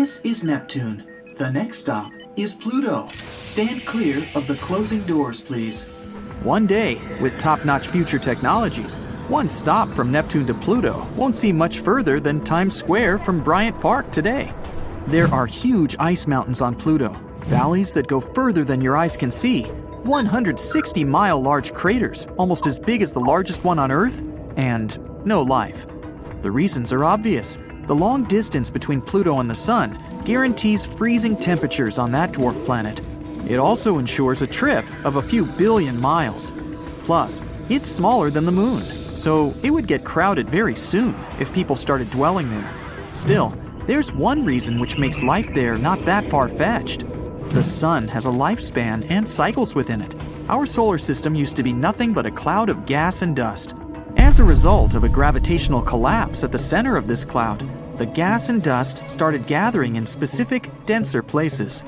This is Neptune. The next stop is Pluto. Stand clear of the closing doors, please. One day, with top-notch future technologies, one stop from Neptune to Pluto won't seem much further than Times Square from Bryant Park today. There are huge ice mountains on Pluto, valleys that go further than your eyes can see, 160-mile large craters, almost as big as the largest one on Earth, and no life. The reasons are obvious. The long distance between Pluto and the Sun guarantees freezing temperatures on that dwarf planet. It also ensures a trip of a few billion miles. Plus, it's smaller than the Moon, so it would get crowded very soon if people started dwelling there. Still, there's one reason which makes life there not that far-fetched. The Sun has a lifespan and cycles within it. Our solar system used to be nothing but a cloud of gas and dust. As a result of a gravitational collapse at the center of this cloud, the gas and dust started gathering in specific, denser places.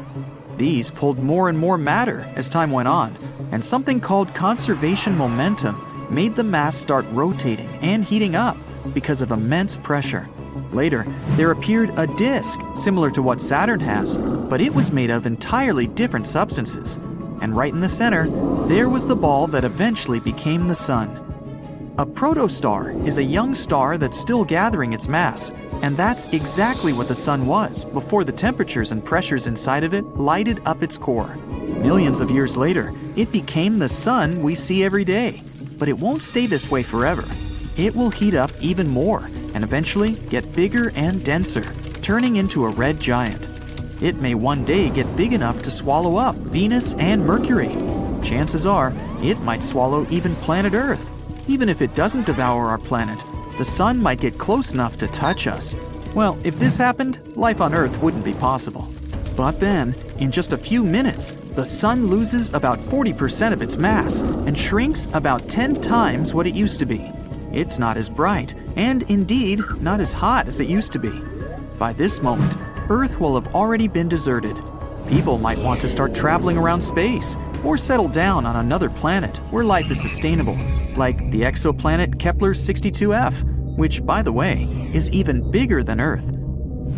These pulled more and more matter as time went on, and something called conservation momentum made the mass start rotating and heating up because of immense pressure. Later, there appeared a disk similar to what Saturn has, but it was made of entirely different substances. And right in the center, there was the ball that eventually became the Sun. A protostar is a young star that's still gathering its mass, and that's exactly what the Sun was before the temperatures and pressures inside of it lighted up its core. Millions of years later, it became the Sun we see every day. But it won't stay this way forever. It will heat up even more and eventually get bigger and denser, turning into a red giant. It may one day get big enough to swallow up Venus and Mercury. Chances are, it might swallow even planet Earth. Even if it doesn't devour our planet, the Sun might get close enough to touch us. Well, if this happened, life on Earth wouldn't be possible. But then, in just a few minutes, the Sun loses about 40% of its mass and shrinks about 10 times what it used to be. It's not as bright, and indeed, not as hot as it used to be. By this moment, Earth will have already been deserted. People might want to start traveling around space, or settle down on another planet where life is sustainable, like the exoplanet Kepler-62f, which, by the way, is even bigger than Earth.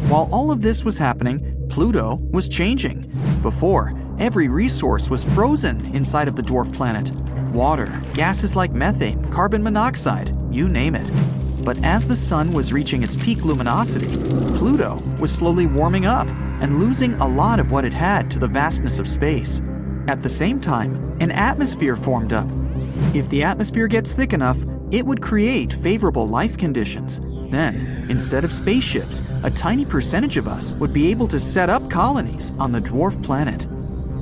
While all of this was happening, Pluto was changing. Before, every resource was frozen inside of the dwarf planet. Water, gases like methane, carbon monoxide, you name it. But as the Sun was reaching its peak luminosity, Pluto was slowly warming up and losing a lot of what it had to the vastness of space. At the same time, an atmosphere formed up. If the atmosphere gets thick enough, it would create favorable life conditions. Then, instead of spaceships, a tiny percentage of us would be able to set up colonies on the dwarf planet.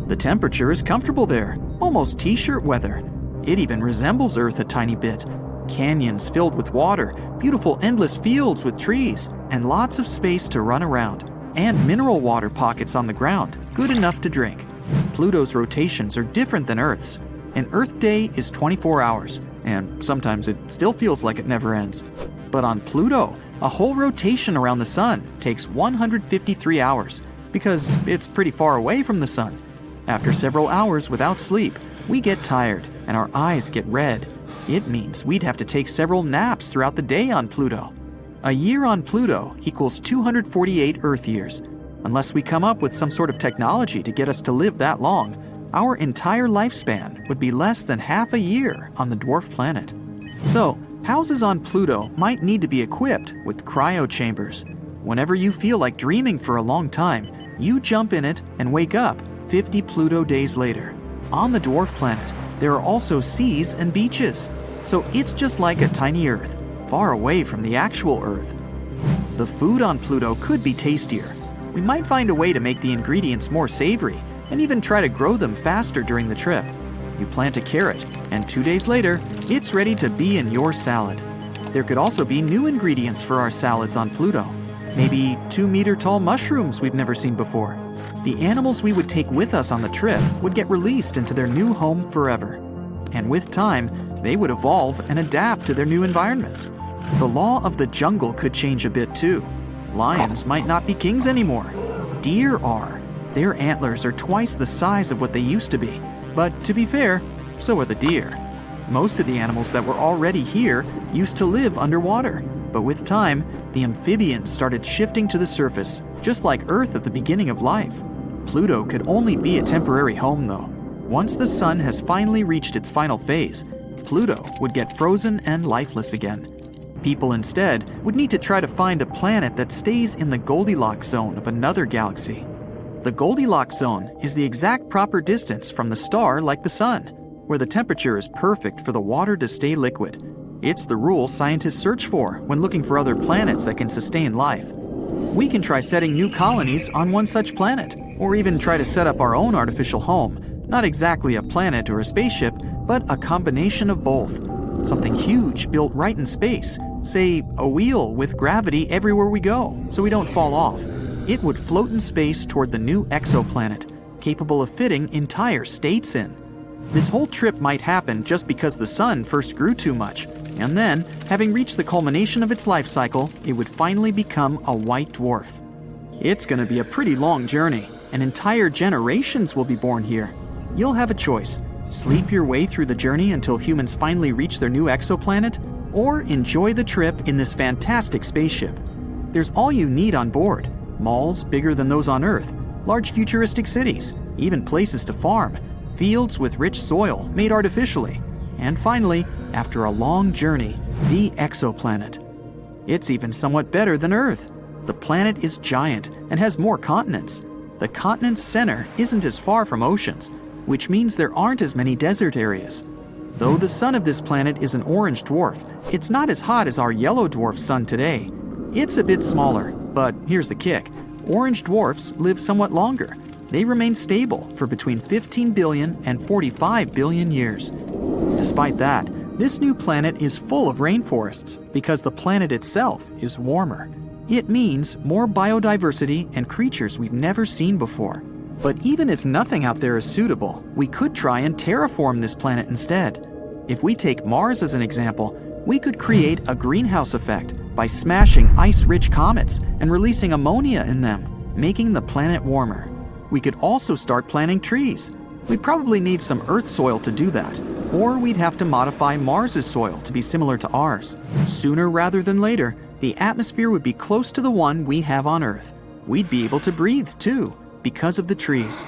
The temperature is comfortable there, almost t-shirt weather. It even resembles Earth a tiny bit. Canyons filled with water, beautiful endless fields with trees, and lots of space to run around, and mineral water pockets on the ground, good enough to drink. Pluto's rotations are different than Earth's. An Earth day is 24 hours, and sometimes it still feels like it never ends. But on Pluto, a whole rotation around the Sun takes 153 hours, because it's pretty far away from the Sun. After several hours without sleep, we get tired, and our eyes get red. It means we'd have to take several naps throughout the day on Pluto. A year on Pluto equals 248 Earth years. Unless we come up with some sort of technology to get us to live that long, our entire lifespan would be less than half a year on the dwarf planet. So, houses on Pluto might need to be equipped with cryo chambers. Whenever you feel like dreaming for a long time, you jump in it and wake up 50 Pluto days later. On the dwarf planet, there are also seas and beaches. So it's just like a tiny Earth, far away from the actual Earth. The food on Pluto could be tastier. We might find a way to make the ingredients more savory and even try to grow them faster during the trip. You plant a carrot, and 2 days later, it's ready to be in your salad. There could also be new ingredients for our salads on Pluto. Maybe 2-meter-tall mushrooms we've never seen before. The animals we would take with us on the trip would get released into their new home forever. And with time, they would evolve and adapt to their new environments. The law of the jungle could change a bit too. Lions might not be kings anymore. Deer are. Their antlers are twice the size of what they used to be. But to be fair, so are the deer. Most of the animals that were already here used to live underwater. But with time, the amphibians started shifting to the surface, just like Earth at the beginning of life. Pluto could only be a temporary home, though. Once the Sun has finally reached its final phase, Pluto would get frozen and lifeless again. People instead would need to try to find a planet that stays in the Goldilocks zone of another galaxy. The Goldilocks zone is the exact proper distance from the star like the Sun, where the temperature is perfect for the water to stay liquid. It's the rule scientists search for when looking for other planets that can sustain life. We can try setting new colonies on one such planet, or even try to set up our own artificial home, not exactly a planet or a spaceship, but a combination of both. Something huge built right in space, say a wheel with gravity everywhere we go, so we don't fall off. It would float in space toward the new exoplanet, capable of fitting entire states in. This whole trip might happen just because the Sun first grew too much, and then, having reached the culmination of its life cycle, it would finally become a white dwarf. It's going to be a pretty long journey, and entire generations will be born here. You'll have a choice: sleep your way through the journey until humans finally reach their new exoplanet, or enjoy the trip in this fantastic spaceship. There's all you need on board: malls bigger than those on Earth, large futuristic cities, even places to farm, fields with rich soil made artificially, and finally, after a long journey, the exoplanet. It's even somewhat better than Earth. The planet is giant and has more continents. The continent's center isn't as far from oceans, which means there aren't as many desert areas. Though the sun of this planet is an orange dwarf, it's not as hot as our yellow dwarf sun today. It's a bit smaller, but here's the kick: orange dwarfs live somewhat longer. They remain stable for between 15 billion and 45 billion years. Despite that, this new planet is full of rainforests because the planet itself is warmer. It means more biodiversity and creatures we've never seen before. But even if nothing out there is suitable, we could try and terraform this planet instead. If we take Mars as an example, we could create a greenhouse effect by smashing ice-rich comets and releasing ammonia in them, making the planet warmer. We could also start planting trees. We'd probably need some Earth soil to do that, or we'd have to modify Mars's soil to be similar to ours. Sooner rather than later, the atmosphere would be close to the one we have on Earth. We'd be able to breathe too, because of the trees.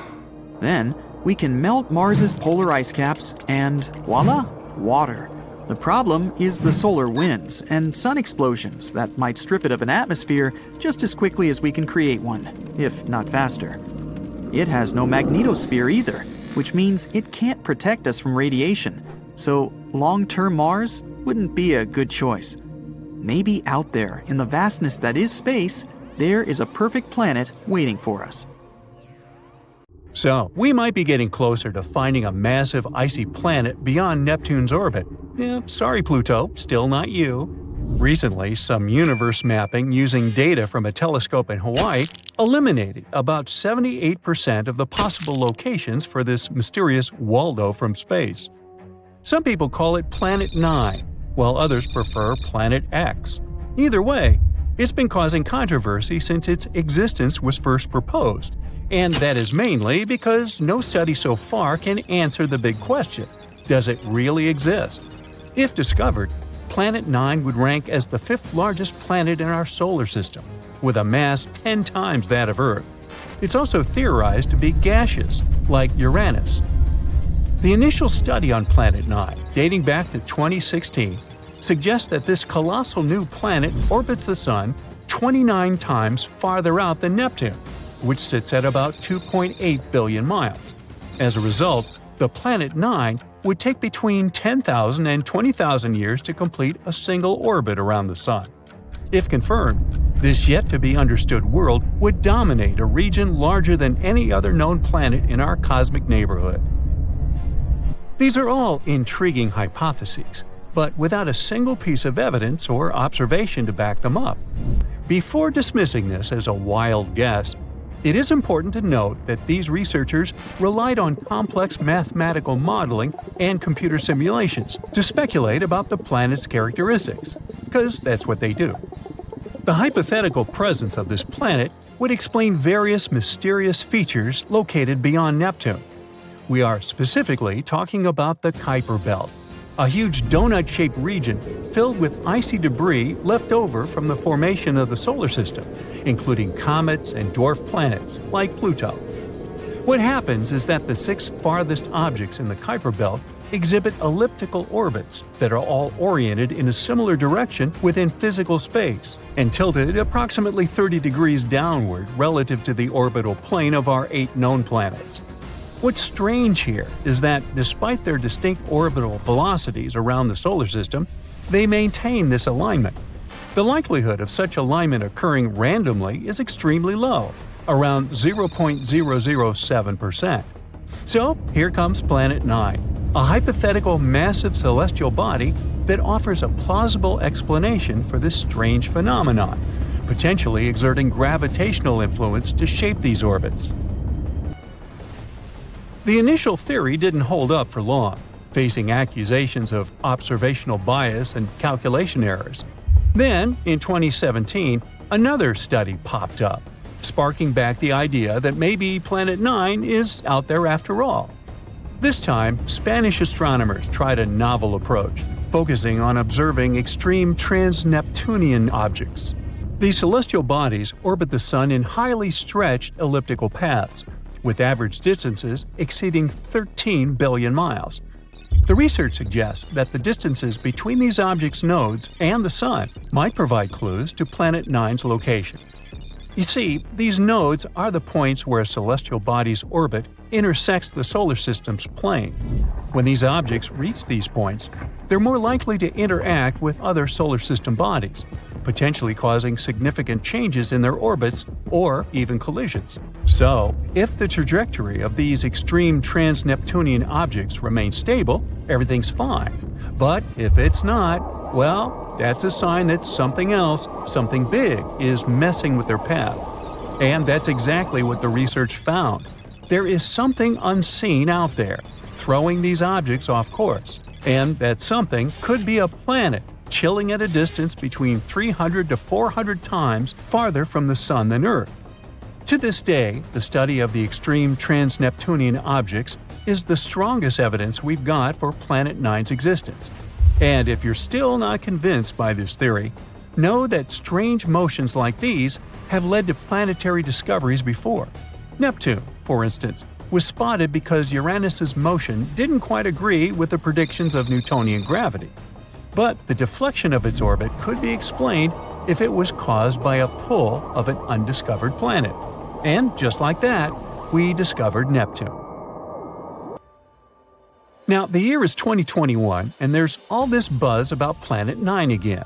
Then, we can melt Mars's polar ice caps and voila, water. The problem is the solar winds and sun explosions that might strip it of an atmosphere just as quickly as we can create one, if not faster. It has no magnetosphere either, which means it can't protect us from radiation, so long-term Mars wouldn't be a good choice. Maybe out there, in the vastness that is space, there is a perfect planet waiting for us. So, we might be getting closer to finding a massive icy planet beyond Neptune's orbit. Sorry Pluto, still not you. Recently, some universe mapping using data from a telescope in Hawaii eliminated about 78% of the possible locations for this mysterious Waldo from space. Some people call it Planet 9, while others prefer Planet X. Either way, it's been causing controversy since its existence was first proposed, and that is mainly because no study so far can answer the big question: does it really exist? If discovered, Planet 9 would rank as the fifth largest planet in our solar system, with a mass 10 times that of Earth. It's also theorized to be gaseous, like Uranus. The initial study on Planet 9, dating back to 2016, suggests that this colossal new planet orbits the Sun 29 times farther out than Neptune, which sits at about 2.8 billion miles. As a result, the Planet 9 would take between 10,000 and 20,000 years to complete a single orbit around the Sun. If confirmed, this yet-to-be-understood world would dominate a region larger than any other known planet in our cosmic neighborhood. These are all intriguing hypotheses, but without a single piece of evidence or observation to back them up. Before dismissing this as a wild guess, it is important to note that these researchers relied on complex mathematical modeling and computer simulations to speculate about the planet's characteristics, because that's what they do. The hypothetical presence of this planet would explain various mysterious features located beyond Neptune. We are specifically talking about the Kuiper Belt, a huge donut-shaped region filled with icy debris left over from the formation of the solar system, including comets and dwarf planets like Pluto. What happens is that the 6 farthest objects in the Kuiper Belt exhibit elliptical orbits that are all oriented in a similar direction within physical space and tilted approximately 30 degrees downward relative to the orbital plane of our 8 known planets. What's strange here is that, despite their distinct orbital velocities around the solar system, they maintain this alignment. The likelihood of such alignment occurring randomly is extremely low, around 0.007%. So here comes Planet 9, a hypothetical massive celestial body that offers a plausible explanation for this strange phenomenon, potentially exerting gravitational influence to shape these orbits. The initial theory didn't hold up for long, facing accusations of observational bias and calculation errors. Then, in 2017, another study popped up, sparking back the idea that maybe Planet 9 is out there after all. This time, Spanish astronomers tried a novel approach, focusing on observing extreme trans-Neptunian objects. These celestial bodies orbit the Sun in highly stretched elliptical paths, with average distances exceeding 13 billion miles. The research suggests that the distances between these objects' nodes and the Sun might provide clues to Planet 9's location. You see, these nodes are the points where a celestial body's orbit intersects the solar system's plane. When these objects reach these points, they're more likely to interact with other solar system bodies, potentially causing significant changes in their orbits or even collisions. So, if the trajectory of these extreme trans-Neptunian objects remains stable, everything's fine. But if it's not, well, that's a sign that something else, something big, is messing with their path. And that's exactly what the research found. There is something unseen out there, throwing these objects off course. And that something could be a planet, chilling at a distance between 300 to 400 times farther from the Sun than Earth. To this day, the study of the extreme trans-Neptunian objects is the strongest evidence we've got for Planet 9's existence. And if you're still not convinced by this theory, know that strange motions like these have led to planetary discoveries before. Neptune, for instance, was spotted because Uranus's motion didn't quite agree with the predictions of Newtonian gravity. But the deflection of its orbit could be explained if it was caused by a pull of an undiscovered planet. And just like that, we discovered Neptune. Now, the year is 2021, and there's all this buzz about Planet 9 again.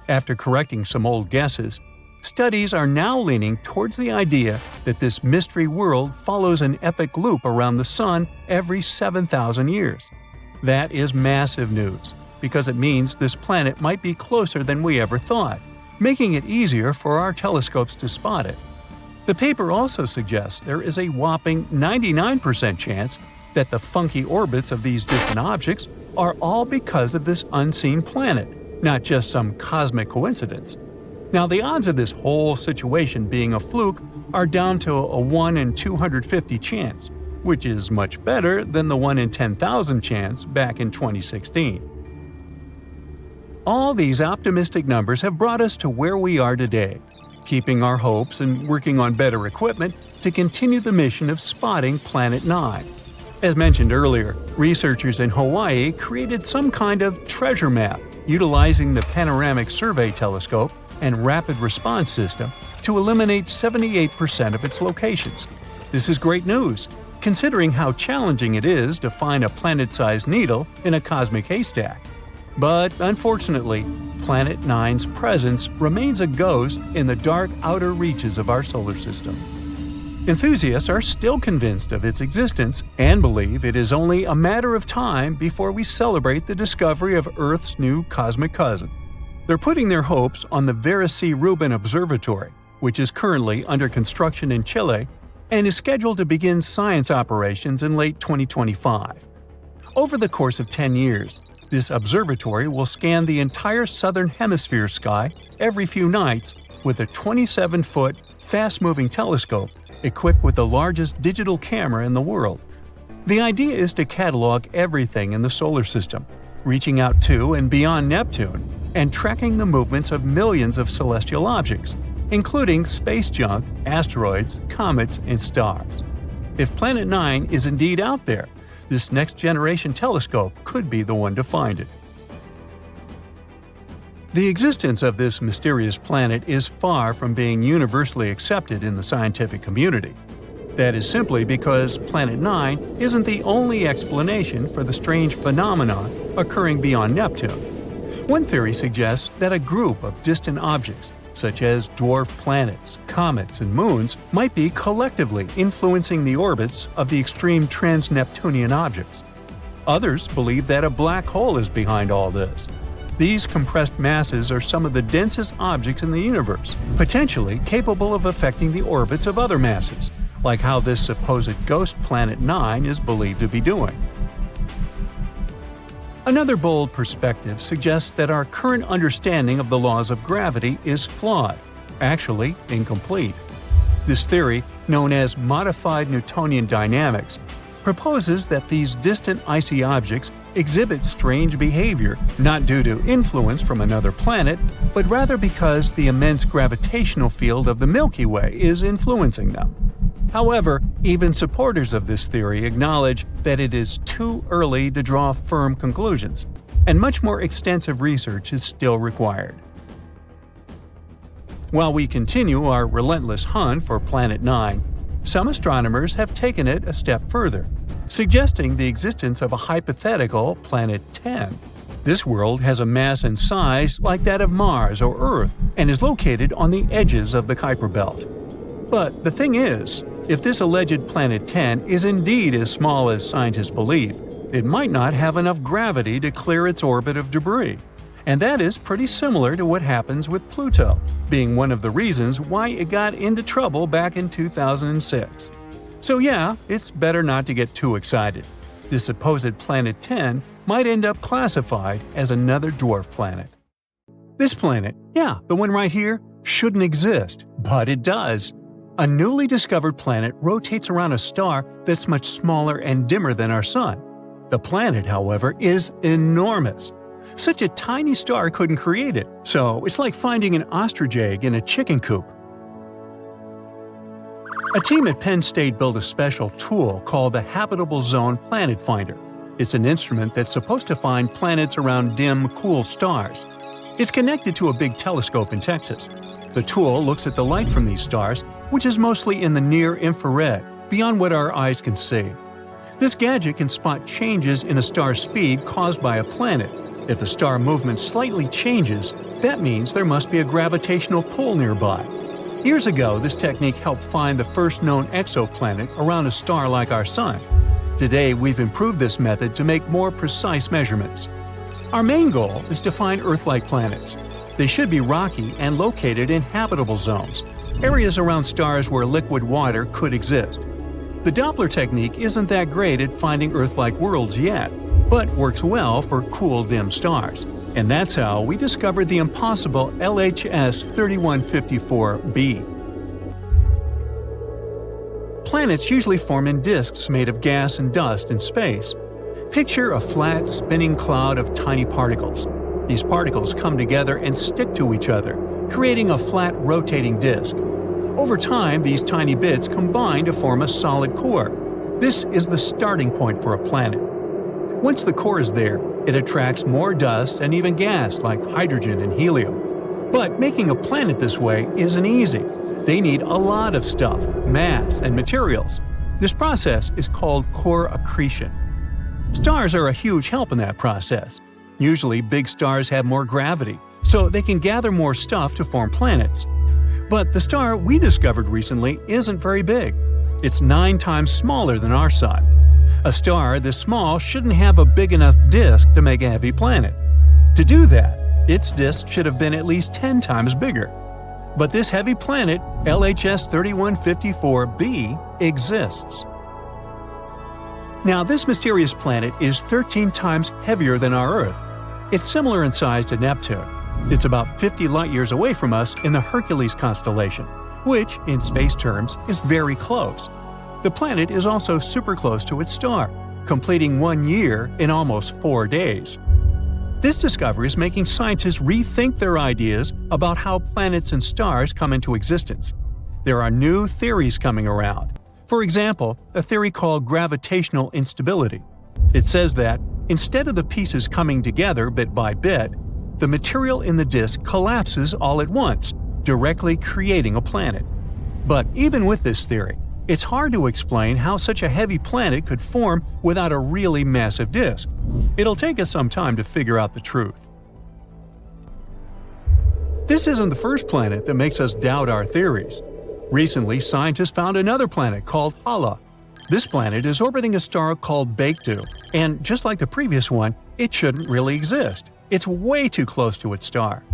After correcting some old guesses, studies are now leaning towards the idea that this mystery world follows an epic loop around the Sun every 7,000 years. That is massive news, because it means this planet might be closer than we ever thought, making it easier for our telescopes to spot it. The paper also suggests there is a whopping 99% chance that the funky orbits of these distant objects are all because of this unseen planet, not just some cosmic coincidence. Now, the odds of this whole situation being a fluke are down to a 1 in 250 chance, which is much better than the 1 in 10,000 chance back in 2016. All these optimistic numbers have brought us to where we are today, keeping our hopes and working on better equipment to continue the mission of spotting Planet 9. As mentioned earlier, researchers in Hawaii created some kind of treasure map utilizing the Panoramic Survey Telescope and Rapid Response System to eliminate 78% of its locations. This is great news, considering how challenging it is to find a planet-sized needle in a cosmic haystack. But unfortunately, Planet 9's presence remains a ghost in the dark outer reaches of our solar system. Enthusiasts are still convinced of its existence and believe it is only a matter of time before we celebrate the discovery of Earth's new cosmic cousin. They're putting their hopes on the Vera C. Rubin Observatory, which is currently under construction in Chile and is scheduled to begin science operations in late 2025. Over the course of 10 years, this observatory will scan the entire southern hemisphere sky every few nights with a 27-foot, fast-moving telescope equipped with the largest digital camera in the world. The idea is to catalog everything in the solar system, reaching out to and beyond Neptune, and tracking the movements of millions of celestial objects, including space junk, asteroids, comets, and stars. If Planet 9 is indeed out there, this next-generation telescope could be the one to find it. The existence of this mysterious planet is far from being universally accepted in the scientific community. That is simply because Planet 9 isn't the only explanation for the strange phenomenon occurring beyond Neptune. One theory suggests that a group of distant objects, such as dwarf planets, comets, and moons, might be collectively influencing the orbits of the extreme trans-Neptunian objects. Others believe that a black hole is behind all this. These compressed masses are some of the densest objects in the universe, potentially capable of affecting the orbits of other masses, like how this supposed ghost Planet 9 is believed to be doing. Another bold perspective suggests that our current understanding of the laws of gravity is flawed, actually incomplete. This theory, known as modified Newtonian dynamics, proposes that these distant icy objects exhibit strange behavior not due to influence from another planet, but rather because the immense gravitational field of the Milky Way is influencing them. However, even supporters of this theory acknowledge that it is too early to draw firm conclusions, and much more extensive research is still required. While we continue our relentless hunt for Planet 9, some astronomers have taken it a step further, suggesting the existence of a hypothetical Planet 10. This world has a mass and size like that of Mars or Earth and is located on the edges of the Kuiper Belt. But the thing is, if this alleged Planet 10 is indeed as small as scientists believe, it might not have enough gravity to clear its orbit of debris. And that is pretty similar to what happens with Pluto, being one of the reasons why it got into trouble back in 2006. So yeah, it's better not to get too excited. This supposed Planet 10 might end up classified as another dwarf planet. This planet, yeah, the one right here, shouldn't exist, but it does. A newly discovered planet rotates around a star that's much smaller and dimmer than our Sun. The planet, however, is enormous. Such a tiny star couldn't create it, so it's like finding an ostrich egg in a chicken coop. A team at Penn State built a special tool called the Habitable Zone Planet Finder. It's an instrument that's supposed to find planets around dim, cool stars. It's connected to a big telescope in Texas. The tool looks at the light from these stars, which is mostly in the near-infrared, beyond what our eyes can see. This gadget can spot changes in a star's speed caused by a planet. If the star movement slightly changes, that means there must be a gravitational pull nearby. Years ago, this technique helped find the first known exoplanet around a star like our Sun. Today, we've improved this method to make more precise measurements. Our main goal is to find Earth-like planets. They should be rocky and located in habitable zones, areas around stars where liquid water could exist. The Doppler technique isn't that great at finding Earth-like worlds yet, but works well for cool, dim stars. And that's how we discovered the impossible LHS 3154b. Planets usually form in disks made of gas and dust in space. Picture a flat, spinning cloud of tiny particles. These particles come together and stick to each other, creating a flat, rotating disk. Over time, these tiny bits combine to form a solid core. This is the starting point for a planet. Once the core is there, it attracts more dust and even gas like hydrogen and helium. But making a planet this way isn't easy. They need a lot of stuff, mass, and materials. This process is called core accretion. Stars are a huge help in that process. Usually, big stars have more gravity, so they can gather more stuff to form planets. But the star we discovered recently isn't very big. It's 9 times smaller than our Sun. A star this small shouldn't have a big enough disk to make a heavy planet. To do that, its disk should have been at least 10 times bigger. But this heavy planet, LHS 3154b, exists. Now, this mysterious planet is 13 times heavier than our Earth. It's similar in size to Neptune. It's about 50 light-years away from us in the Hercules constellation, which, in space terms, is very close. The planet is also super close to its star, completing 1 year in almost 4 days. This discovery is making scientists rethink their ideas about how planets and stars come into existence. There are new theories coming around. For example, a theory called gravitational instability. It says that, instead of the pieces coming together bit by bit, the material in the disk collapses all at once, directly creating a planet. But even with this theory, it's hard to explain how such a heavy planet could form without a really massive disk. It'll take us some time to figure out the truth. This isn't the first planet that makes us doubt our theories. Recently, scientists found another planet called Hala. This planet is orbiting a star called Baekdu, and just like the previous one, it shouldn't really exist. It's way too close to its star.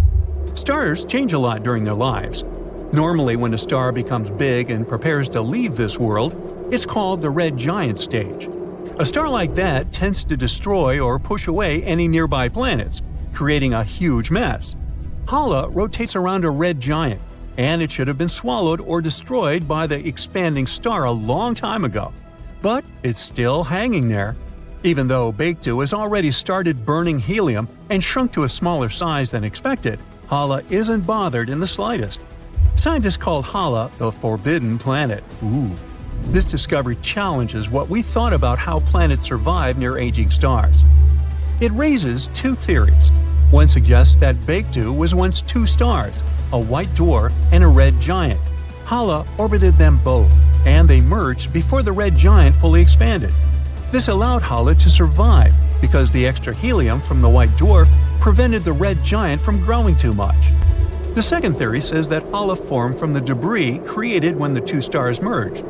Stars change a lot during their lives. Normally, when a star becomes big and prepares to leave this world, it's called the red giant stage. A star like that tends to destroy or push away any nearby planets, creating a huge mess. Hala rotates around a red giant, and it should have been swallowed or destroyed by the expanding star a long time ago. But it's still hanging there. Even though Baekdu has already started burning helium and shrunk to a smaller size than expected, Hala isn't bothered in the slightest. Scientists call Hala the Forbidden Planet. This discovery challenges what we thought about how planets survive near aging stars. It raises two theories. One suggests that Baekdu was once two stars, a white dwarf and a red giant. Hala orbited them both, and they merged before the red giant fully expanded. This allowed Hala to survive because the extra helium from the white dwarf prevented the red giant from growing too much. The second theory says that Hala formed from the debris created when the two stars merged.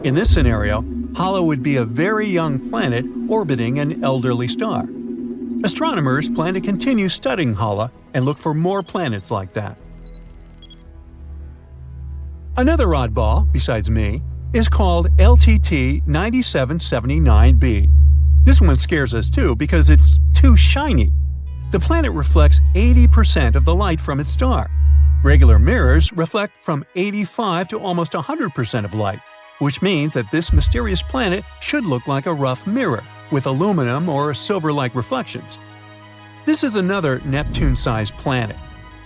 In this scenario, Hala would be a very young planet orbiting an elderly star. Astronomers plan to continue studying Hala and look for more planets like that. Another oddball, besides me, is called LTT 9779b. This one scares us too because it's too shiny. The planet reflects 80% of the light from its star. Regular mirrors reflect from 85 to almost 100% of light, which means that this mysterious planet should look like a rough mirror, with aluminum or silver-like reflections. This is another Neptune-sized planet.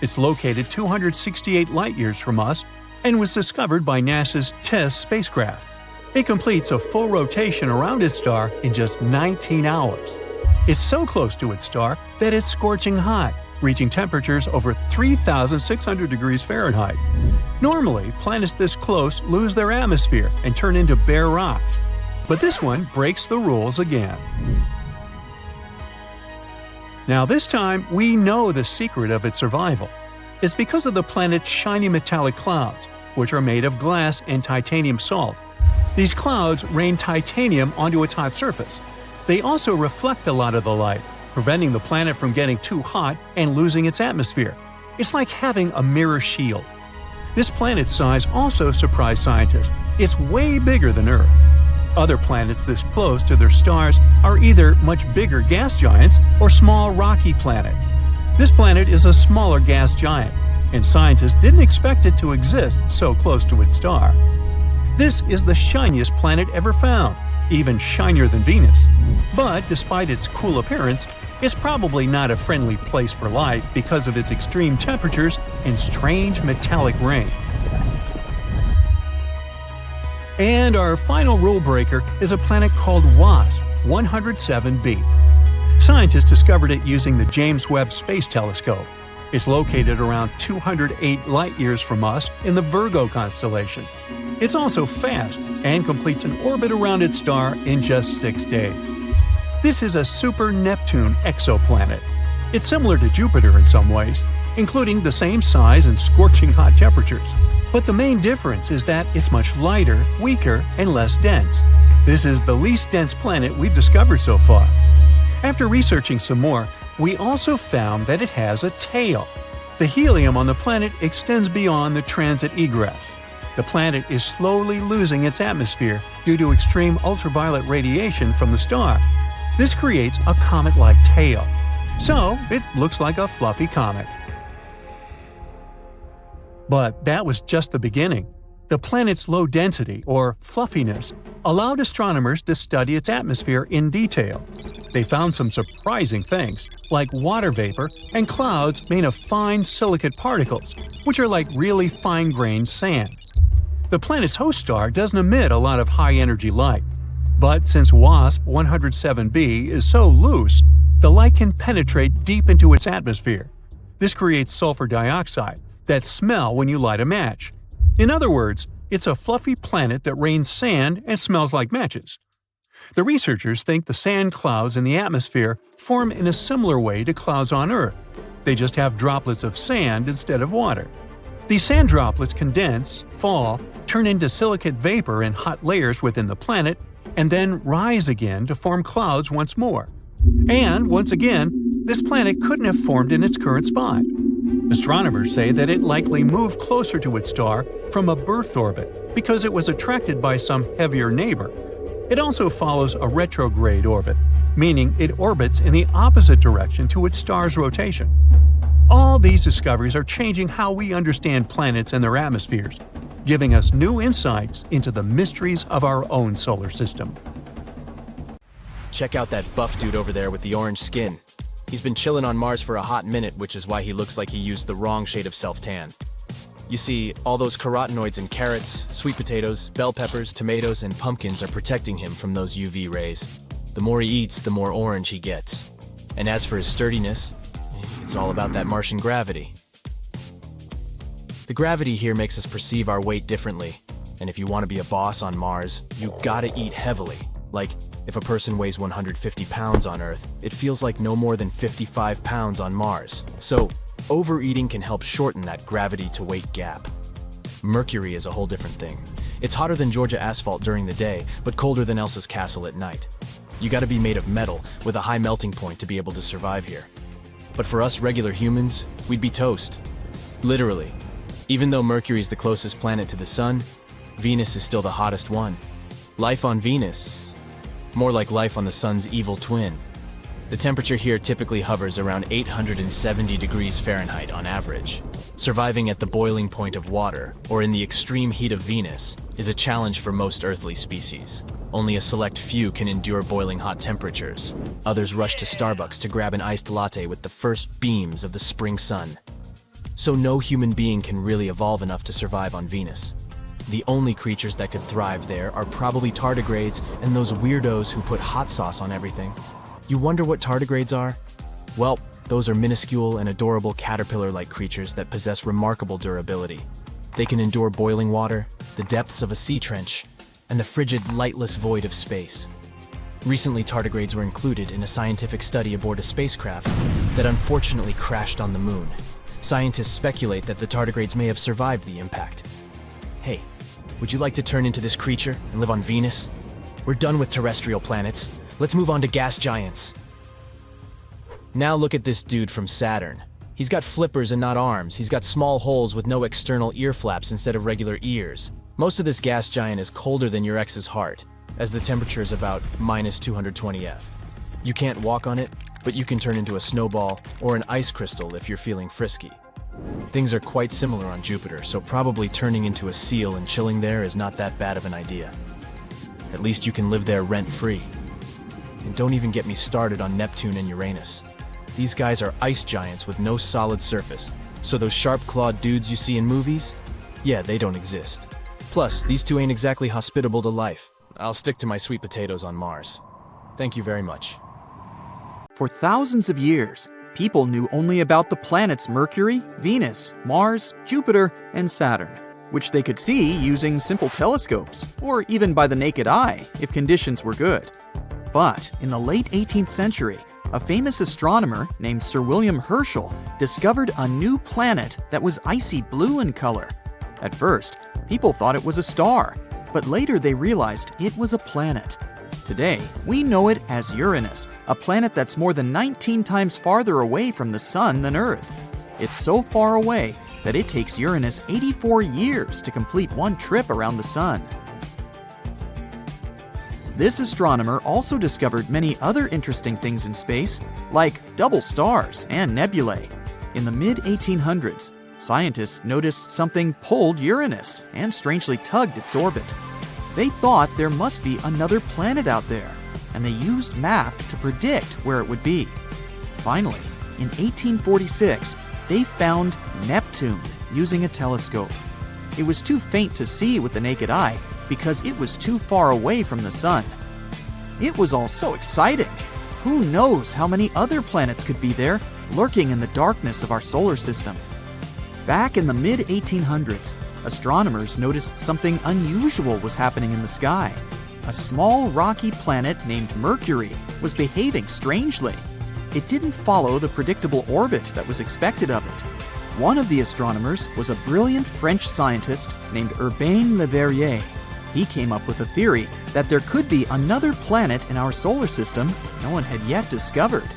It's located 268 light-years from us and was discovered by NASA's TESS spacecraft. It completes a full rotation around its star in just 19 hours. It's so close to its star that it's scorching hot, reaching temperatures over 3,600 degrees Fahrenheit. Normally, planets this close lose their atmosphere and turn into bare rocks. But this one breaks the rules again. Now this time, we know the secret of its survival. It's because of the planet's shiny metallic clouds, which are made of glass and titanium salt. These clouds rain titanium onto its hot surface. They also reflect a lot of the light, preventing the planet from getting too hot and losing its atmosphere. It's like having a mirror shield. This planet's size also surprised scientists. It's way bigger than Earth. Other planets this close to their stars are either much bigger gas giants or small rocky planets. This planet is a smaller gas giant, and scientists didn't expect it to exist so close to its star. This is the shiniest planet ever found, even shinier than Venus. But despite its cool appearance, it's probably not a friendly place for life because of its extreme temperatures and strange metallic rain. And our final rule breaker is a planet called WASP 107b. Scientists discovered it using the James Webb Space Telescope. It's located around 208 light-years from us in the Virgo constellation. It's also fast and completes an orbit around its star in just 6 days. This is a super Neptune exoplanet. It's similar to Jupiter in some ways, including the same size and scorching hot temperatures. But the main difference is that it's much lighter, weaker, and less dense. This is the least dense planet we've discovered so far. After researching some more, we also found that it has a tail. The helium on the planet extends beyond the transit egress. The planet is slowly losing its atmosphere due to extreme ultraviolet radiation from the star. This creates a comet-like tail. So, it looks like a fluffy comet. But that was just the beginning. The planet's low density, or fluffiness, allowed astronomers to study its atmosphere in detail. They found some surprising things, like water vapor and clouds made of fine silicate particles, which are like really fine-grained sand. The planet's host star doesn't emit a lot of high-energy light. But since WASP 107b is so loose, the light can penetrate deep into its atmosphere. This creates sulfur dioxide that smell when you light a match. In other words, it's a fluffy planet that rains sand and smells like matches. The researchers think the sand clouds in the atmosphere form in a similar way to clouds on Earth. They just have droplets of sand instead of water. These sand droplets condense, fall, turn into silicate vapor in hot layers within the planet, and then rise again to form clouds once more. And, once again, this planet couldn't have formed in its current spot. Astronomers say that it likely moved closer to its star from a birth orbit because it was attracted by some heavier neighbor. It also follows a retrograde orbit, meaning it orbits in the opposite direction to its star's rotation. All these discoveries are changing how we understand planets and their atmospheres, giving us new insights into the mysteries of our own solar system. Check out that buff dude over there with the orange skin. He's been chilling on Mars for a hot minute, which is why he looks like he used the wrong shade of self-tan. You see, all those carotenoids in carrots, sweet potatoes, bell peppers, tomatoes, and pumpkins are protecting him from those UV rays. The more he eats, the more orange he gets. And as for his sturdiness, it's all about that Martian gravity. The gravity here makes us perceive our weight differently, and if you want to be a boss on Mars, you gotta eat heavily. Like, if a person weighs 150 pounds on Earth, it feels like no more than 55 pounds on Mars. So, overeating can help shorten that gravity-to-weight gap. Mercury is a whole different thing. It's hotter than Georgia asphalt during the day, but colder than Elsa's castle at night. You gotta be made of metal with a high melting point to be able to survive here. But for us regular humans, we'd be toast. Literally. Even though Mercury's the closest planet to the Sun, Venus is still the hottest one. Life on Venus, more like life on the Sun's evil twin. The temperature here typically hovers around 870 degrees Fahrenheit on average. Surviving at the boiling point of water, or in the extreme heat of Venus, is a challenge for most earthly species. Only a select few can endure boiling hot temperatures. Others rush to Starbucks to grab an iced latte with the first beams of the spring sun. So no human being can really evolve enough to survive on Venus. The only creatures that could thrive there are probably tardigrades and those weirdos who put hot sauce on everything. You wonder what tardigrades are? Well, those are minuscule and adorable caterpillar-like creatures that possess remarkable durability. They can endure boiling water, the depths of a sea trench, and the frigid, lightless void of space. Recently, tardigrades were included in a scientific study aboard a spacecraft that unfortunately crashed on the moon. Scientists speculate that the tardigrades may have survived the impact. Hey, would you like to turn into this creature and live on Venus? We're done with terrestrial planets. Let's move on to gas giants. Now look at this dude from Saturn. He's got flippers and not arms. He's got small holes with no external ear flaps instead of regular ears. Most of this gas giant is colder than your ex's heart, as the temperature is about minus 220 F. You can't walk on it, but you can turn into a snowball or an ice crystal if you're feeling frisky. Things are quite similar on Jupiter, so probably turning into a seal and chilling there is not that bad of an idea. At least you can live there rent-free. And don't even get me started on Neptune and Uranus. These guys are ice giants with no solid surface, so those sharp-clawed dudes you see in movies? Yeah, they don't exist. Plus, these two ain't exactly hospitable to life. I'll stick to my sweet potatoes on Mars. Thank you very much. For thousands of years, people knew only about the planets Mercury, Venus, Mars, Jupiter, and Saturn, which they could see using simple telescopes, or even by the naked eye if conditions were good. But in the late 18th century, a famous astronomer named Sir William Herschel discovered a new planet that was icy blue in color. At first, people thought it was a star, but later they realized it was a planet. Today, we know it as Uranus, a planet that's more than 19 times farther away from the Sun than Earth. It's so far away that it takes Uranus 84 years to complete one trip around the Sun. This astronomer also discovered many other interesting things in space, like double stars and nebulae. In the mid-1800s, scientists noticed something pulled Uranus and strangely tugged its orbit. They thought there must be another planet out there, and they used math to predict where it would be. Finally, in 1846, they found Neptune using a telescope. It was too faint to see with the naked eye because it was too far away from the sun. It was all so exciting. Who knows how many other planets could be there, lurking in the darkness of our solar system? Back in the mid-1800s, astronomers noticed something unusual was happening in the sky. A small rocky planet named Mercury was behaving strangely. It didn't follow the predictable orbit that was expected of it. One of the astronomers was a brilliant French scientist named Urbain Le Verrier. He came up with a theory that there could be another planet in our solar system no one had yet discovered.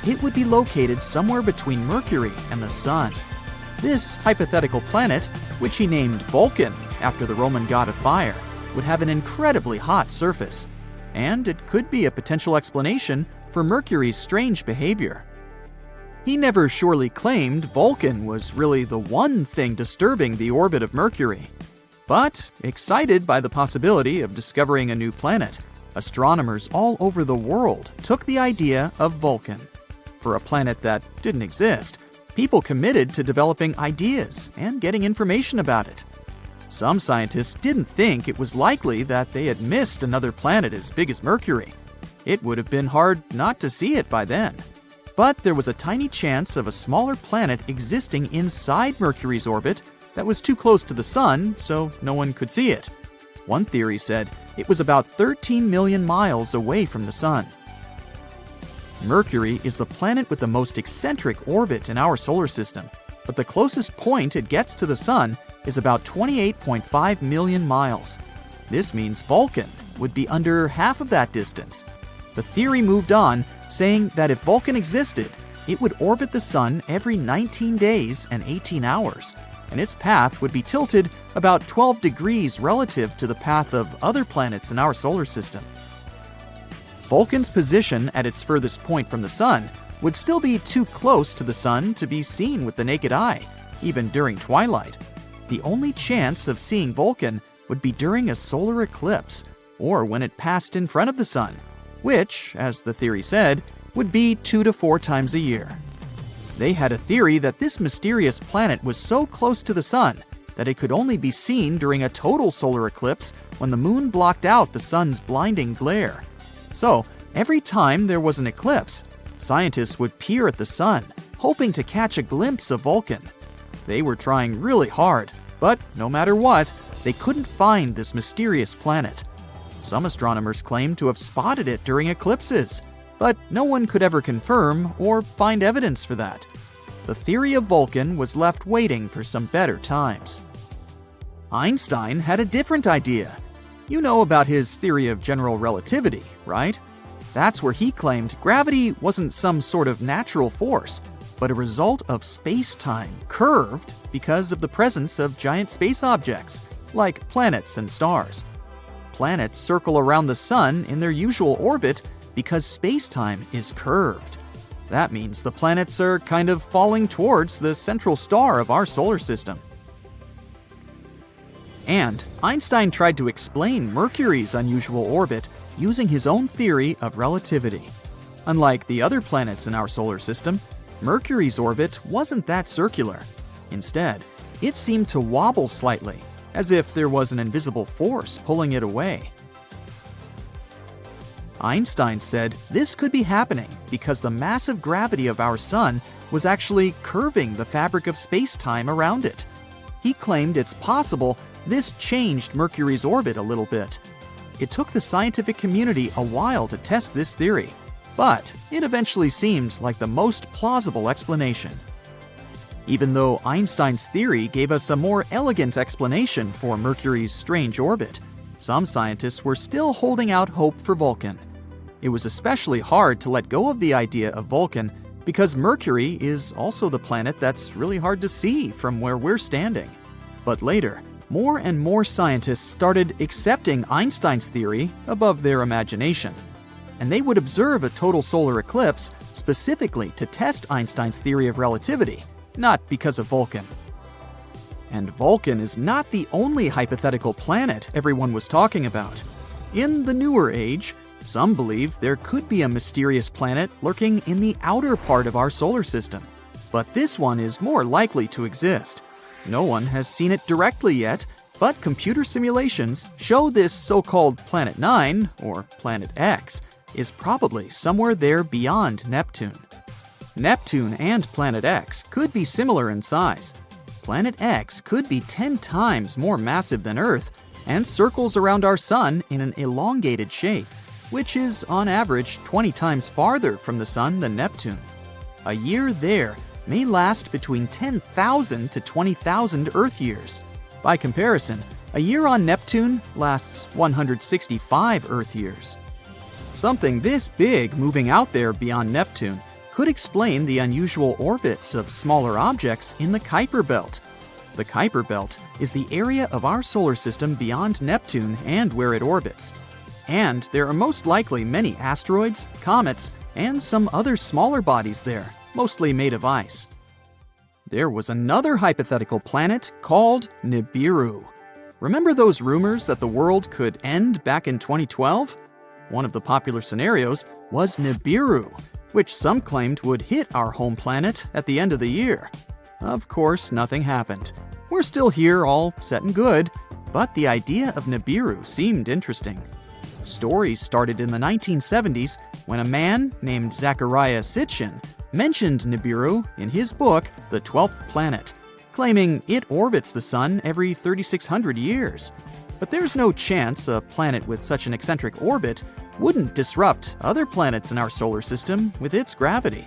It would be located somewhere between Mercury and the Sun. This hypothetical planet, which he named Vulcan after the Roman god of fire, would have an incredibly hot surface, and it could be a potential explanation for Mercury's strange behavior. He never surely claimed Vulcan was really the one thing disturbing the orbit of Mercury. But, excited by the possibility of discovering a new planet, astronomers all over the world took the idea of Vulcan. For a planet that didn't exist, people committed to developing ideas and getting information about it. Some scientists didn't think it was likely that they had missed another planet as big as Mercury. It would have been hard not to see it by then. But there was a tiny chance of a smaller planet existing inside Mercury's orbit that was too close to the Sun, so no one could see it. One theory said it was about 13 million miles away from the Sun. Mercury is the planet with the most eccentric orbit in our solar system, but the closest point it gets to the Sun is about 28.5 million miles. This means Vulcan would be under half of that distance. The theory moved on, saying that if Vulcan existed, it would orbit the Sun every 19 days and 18 hours, and its path would be tilted about 12 degrees relative to the path of other planets in our solar system. Vulcan's position at its furthest point from the Sun would still be too close to the Sun to be seen with the naked eye, even during twilight. The only chance of seeing Vulcan would be during a solar eclipse, or when it passed in front of the Sun, which, as the theory said, would be 2 to 4 times a year. They had a theory that this mysterious planet was so close to the Sun that it could only be seen during a total solar eclipse when the moon blocked out the Sun's blinding glare. So, every time there was an eclipse, scientists would peer at the Sun, hoping to catch a glimpse of Vulcan. They were trying really hard, but no matter what, they couldn't find this mysterious planet. Some astronomers claimed to have spotted it during eclipses, but no one could ever confirm or find evidence for that. The theory of Vulcan was left waiting for some better times. Einstein had a different idea. You know about his theory of general relativity, right? That's where he claimed gravity wasn't some sort of natural force, but a result of space-time curved because of the presence of giant space objects, like planets and stars. Planets circle around the Sun in their usual orbit because space-time is curved. That means the planets are kind of falling towards the central star of our solar system. And Einstein tried to explain Mercury's unusual orbit using his own theory of relativity. Unlike the other planets in our solar system, Mercury's orbit wasn't that circular. Instead, it seemed to wobble slightly, as if there was an invisible force pulling it away. Einstein said this could be happening because the massive gravity of our Sun was actually curving the fabric of space-time around it. He claimed it's possible this changed Mercury's orbit a little bit. It took the scientific community a while to test this theory, but it eventually seemed like the most plausible explanation. Even though Einstein's theory gave us a more elegant explanation for Mercury's strange orbit, some scientists were still holding out hope for Vulcan. It was especially hard to let go of the idea of Vulcan because Mercury is also the planet that's really hard to see from where we're standing. But later, more and more scientists started accepting Einstein's theory above their imagination. And they would observe a total solar eclipse specifically to test Einstein's theory of relativity, not because of Vulcan. And Vulcan is not the only hypothetical planet everyone was talking about. In the newer age, some believe there could be a mysterious planet lurking in the outer part of our solar system. But this one is more likely to exist. No one has seen it directly yet, but computer simulations show this so-called Planet 9, or Planet X, is probably somewhere there beyond Neptune. Neptune and Planet X could be similar in size. Planet X could be 10 times more massive than Earth and circles around our Sun in an elongated shape, which is on average 20 times farther from the Sun than Neptune. A year there may last between 10,000 to 20,000 Earth years. By comparison, a year on Neptune lasts 165 Earth years. Something this big moving out there beyond Neptune could explain the unusual orbits of smaller objects in the Kuiper Belt. The Kuiper Belt is the area of our solar system beyond Neptune and where it orbits. And there are most likely many asteroids, comets, and some other smaller bodies there, mostly made of ice. There was another hypothetical planet called Nibiru. Remember those rumors that the world could end back in 2012? One of the popular scenarios was Nibiru, which some claimed would hit our home planet at the end of the year. Of course, nothing happened. We're still here, all set and good, but the idea of Nibiru seemed interesting. Stories started in the 1970s when a man named Zecharia Sitchin mentioned Nibiru in his book, The 12th Planet, claiming it orbits the Sun every 3,600 years. But there's no chance a planet with such an eccentric orbit wouldn't disrupt other planets in our solar system with its gravity.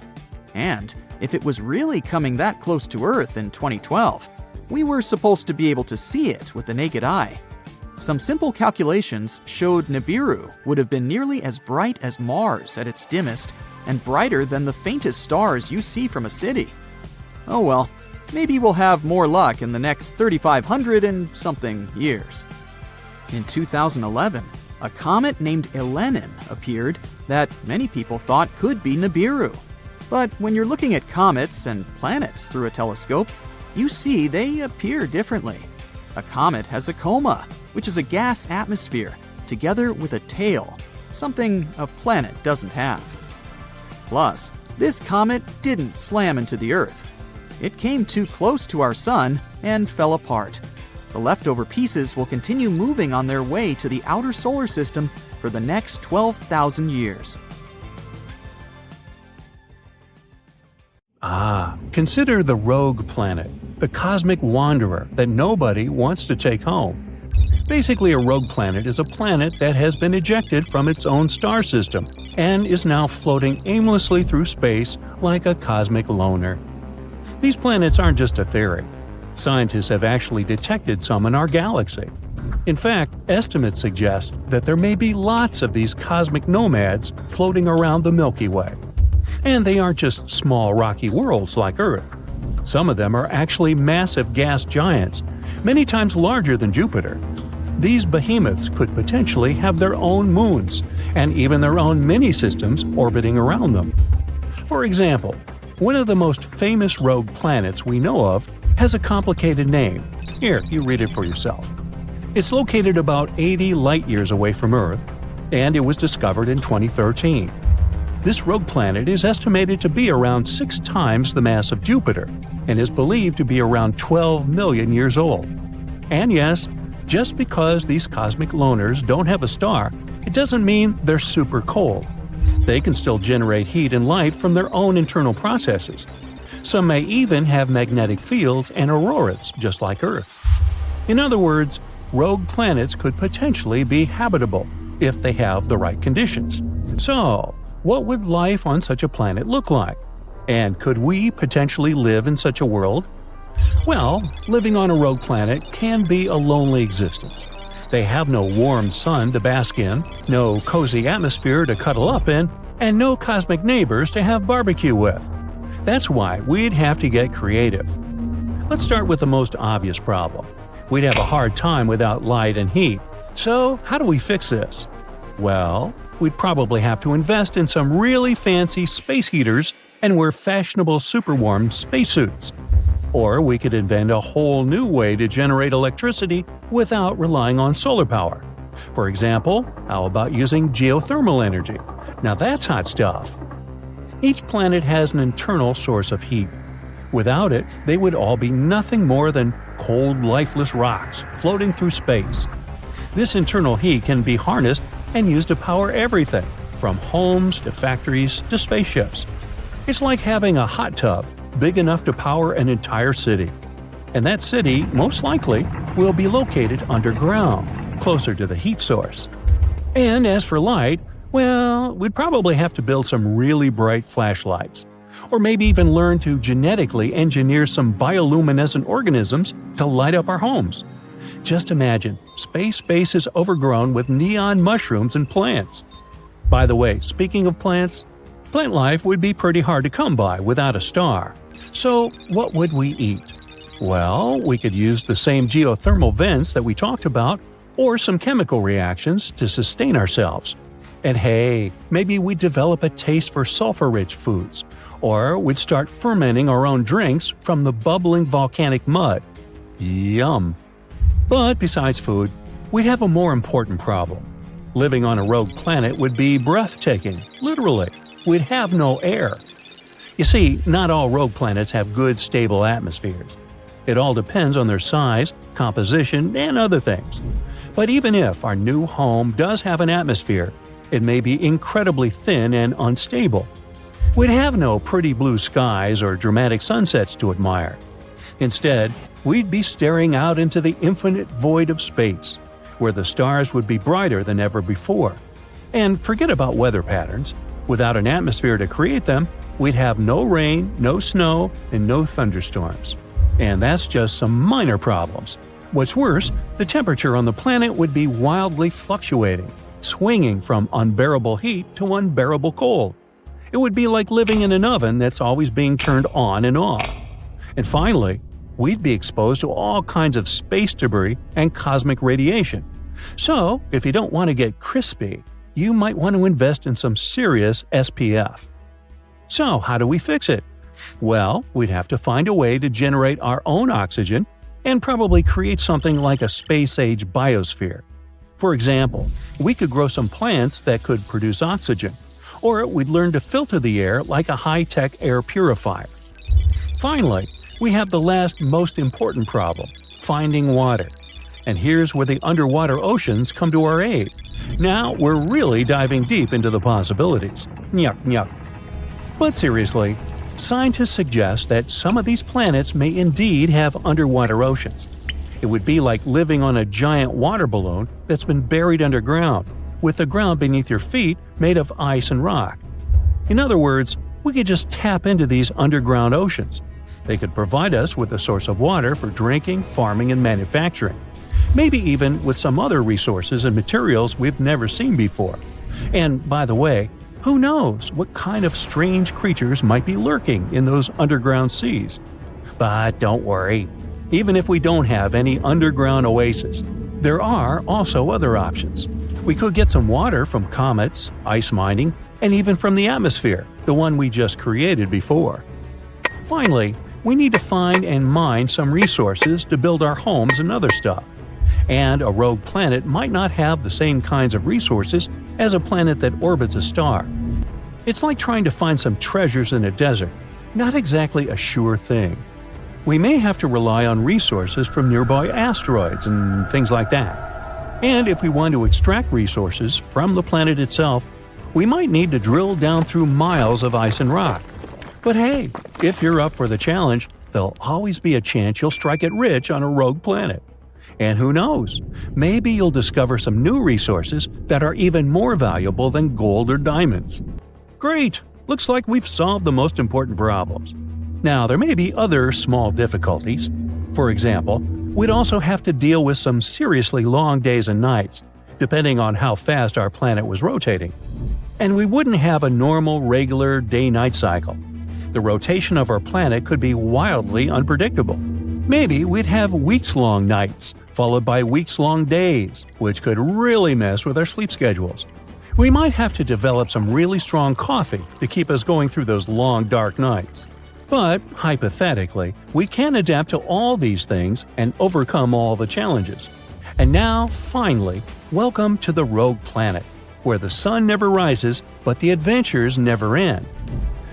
And if it was really coming that close to Earth in 2012, we were supposed to be able to see it with the naked eye. Some simple calculations showed Nibiru would have been nearly as bright as Mars at its dimmest and brighter than the faintest stars you see from a city. Oh well, maybe we'll have more luck in the next 3,500 and something years. In 2011, a comet named Elenin appeared that many people thought could be Nibiru. But when you're looking at comets and planets through a telescope, you see they appear differently. A comet has a coma, which is a gas atmosphere, together with a tail, something a planet doesn't have. Plus, this comet didn't slam into the Earth. It came too close to our Sun and fell apart. The leftover pieces will continue moving on their way to the outer solar system for the next 12,000 years. Consider the rogue planet, the cosmic wanderer that nobody wants to take home. Basically, a rogue planet is a planet that has been ejected from its own star system and is now floating aimlessly through space like a cosmic loner. These planets aren't just a theory. Scientists have actually detected some in our galaxy. In fact, estimates suggest that there may be lots of these cosmic nomads floating around the Milky Way. And they aren't just small rocky worlds like Earth. Some of them are actually massive gas giants, many times larger than Jupiter. These behemoths could potentially have their own moons, and even their own mini-systems orbiting around them. For example, one of the most famous rogue planets we know of has a complicated name. Here, you read it for yourself. It's located about 80 light-years away from Earth, and it was discovered in 2013. This rogue planet is estimated to be around 6 times the mass of Jupiter, and is believed to be around 12 million years old. And yes, just because these cosmic loners don't have a star, it doesn't mean they're super cold. They can still generate heat and light from their own internal processes. Some may even have magnetic fields and auroras, just like Earth. In other words, rogue planets could potentially be habitable if they have the right conditions. So, what would life on such a planet look like? And could we potentially live in such a world? Well, living on a rogue planet can be a lonely existence. They have no warm sun to bask in, no cozy atmosphere to cuddle up in, and no cosmic neighbors to have barbecue with. That's why we'd have to get creative. Let's start with the most obvious problem. We'd have a hard time without light and heat. So, how do we fix this? Well, we'd probably have to invest in some really fancy space heaters and wear fashionable super warm spacesuits. Or we could invent a whole new way to generate electricity without relying on solar power. For example, how about using geothermal energy? Now that's hot stuff. Each planet has an internal source of heat. Without it, they would all be nothing more than cold, lifeless rocks floating through space. This internal heat can be harnessed and used to power everything, from homes to factories to spaceships. It's like having a hot tub big enough to power an entire city. And that city, most likely, will be located underground, closer to the heat source. And as for light, well, we'd probably have to build some really bright flashlights. Or maybe even learn to genetically engineer some bioluminescent organisms to light up our homes. Just imagine, space is overgrown with neon mushrooms and plants. By the way, speaking of plants, plant life would be pretty hard to come by without a star. So what would we eat? Well, we could use the same geothermal vents that we talked about, or some chemical reactions to sustain ourselves. And hey, maybe we'd develop a taste for sulfur-rich foods, or we'd start fermenting our own drinks from the bubbling volcanic mud. Yum! But besides food, we'd have a more important problem. Living on a rogue planet would be breathtaking, literally. We'd have no air. You see, not all rogue planets have good, stable atmospheres. It all depends on their size, composition, and other things. But even if our new home does have an atmosphere, it may be incredibly thin and unstable. We'd have no pretty blue skies or dramatic sunsets to admire. Instead, we'd be staring out into the infinite void of space, where the stars would be brighter than ever before. And forget about weather patterns. Without an atmosphere to create them, we'd have no rain, no snow, and no thunderstorms. And that's just some minor problems. What's worse, the temperature on the planet would be wildly fluctuating, swinging from unbearable heat to unbearable cold. It would be like living in an oven that's always being turned on and off. And finally, we'd be exposed to all kinds of space debris and cosmic radiation. So, if you don't want to get crispy, you might want to invest in some serious SPF. So, how do we fix it? Well, we'd have to find a way to generate our own oxygen and probably create something like a space-age biosphere. For example, we could grow some plants that could produce oxygen, or we'd learn to filter the air like a high-tech air purifier. Finally, we have the last most important problem, finding water. And here's where the underwater oceans come to our aid. Now we're really diving deep into the possibilities. Nyuk, nyuk. But seriously, scientists suggest that some of these planets may indeed have underwater oceans. It would be like living on a giant water balloon that's been buried underground, with the ground beneath your feet made of ice and rock. In other words, we could just tap into these underground oceans. They could provide us with a source of water for drinking, farming, and manufacturing. Maybe even with some other resources and materials we've never seen before. And by the way, who knows what kind of strange creatures might be lurking in those underground seas? But don't worry. Even if we don't have any underground oasis, there are also other options. We could get some water from comets, ice mining, and even from the atmosphere, the one we just created before. Finally, we need to find and mine some resources to build our homes and other stuff. And a rogue planet might not have the same kinds of resources as a planet that orbits a star. It's like trying to find some treasures in a desert, not exactly a sure thing. We may have to rely on resources from nearby asteroids and things like that. And if we want to extract resources from the planet itself, we might need to drill down through miles of ice and rock. But hey, if you're up for the challenge, there'll always be a chance you'll strike it rich on a rogue planet. And who knows, maybe you'll discover some new resources that are even more valuable than gold or diamonds. Great! Looks like we've solved the most important problems. Now, there may be other small difficulties. For example, we'd also have to deal with some seriously long days and nights, depending on how fast our planet was rotating. And we wouldn't have a normal, regular day-night cycle. The rotation of our planet could be wildly unpredictable. Maybe we'd have weeks-long nights, followed by weeks-long days, which could really mess with our sleep schedules. We might have to develop some really strong coffee to keep us going through those long, dark nights. But, hypothetically, we can adapt to all these things and overcome all the challenges. And now, finally, welcome to the rogue planet, where the sun never rises, but the adventures never end.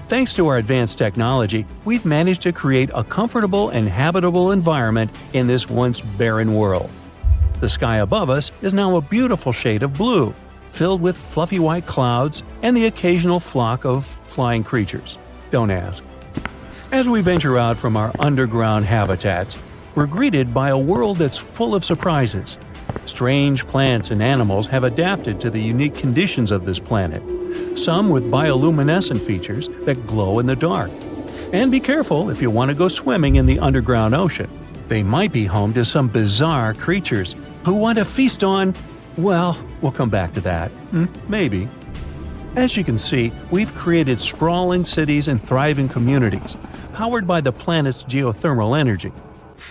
Thanks to our advanced technology, we've managed to create a comfortable and habitable environment in this once barren world. The sky above us is now a beautiful shade of blue, filled with fluffy white clouds and the occasional flock of flying creatures. Don't ask. As we venture out from our underground habitats, we're greeted by a world that's full of surprises. Strange plants and animals have adapted to the unique conditions of this planet, some with bioluminescent features that glow in the dark. And be careful if you want to go swimming in the underground ocean. They might be home to some bizarre creatures who want to feast on… well, we'll come back to that. Maybe. As you can see, we've created sprawling cities and thriving communities, powered by the planet's geothermal energy.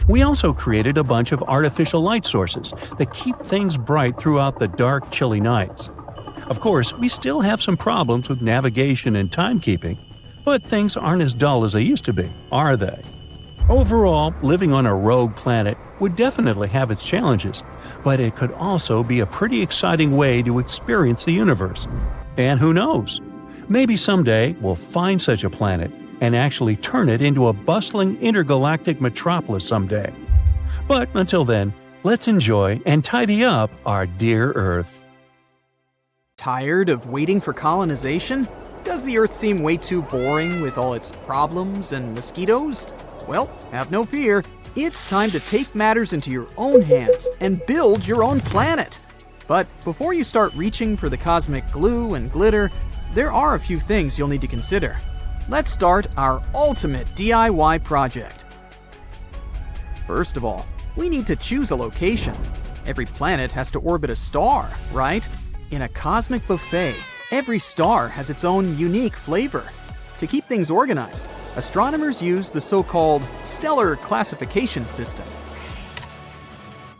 We also created a bunch of artificial light sources that keep things bright throughout the dark, chilly nights. Of course, we still have some problems with navigation and timekeeping, but things aren't as dull as they used to be, are they? Overall, living on a rogue planet would definitely have its challenges, but it could also be a pretty exciting way to experience the universe. And who knows? Maybe someday we'll find such a planet and actually turn it into a bustling intergalactic metropolis someday. But until then, let's enjoy and tidy up our dear Earth. Tired of waiting for colonization? Does the Earth seem way too boring with all its problems and mosquitoes? Well, have no fear. It's time to take matters into your own hands and build your own planet. But before you start reaching for the cosmic glue and glitter, there are a few things you'll need to consider. Let's start our ultimate DIY project. First of all, we need to choose a location. Every planet has to orbit a star, right? In a cosmic buffet, every star has its own unique flavor. To keep things organized, astronomers use the so-called stellar classification system.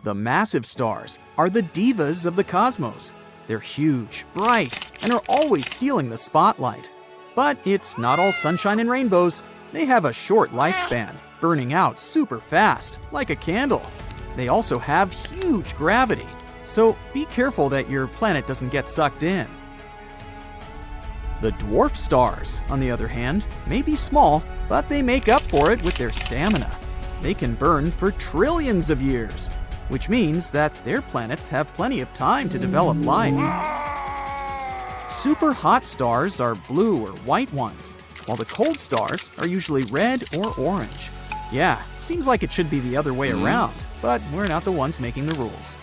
The massive stars are the divas of the cosmos. They're huge, bright, and are always stealing the spotlight. But it's not all sunshine and rainbows. They have a short lifespan, burning out super fast, like a candle. They also have huge gravity, so be careful that your planet doesn't get sucked in. The dwarf stars, on the other hand, may be small, but they make up for it with their stamina. They can burn for trillions of years, which means that their planets have plenty of time to develop life. Super hot stars are blue or white ones, while the cold stars are usually red or orange. Yeah, seems like it should be the other way around, but we're not the ones making the rules.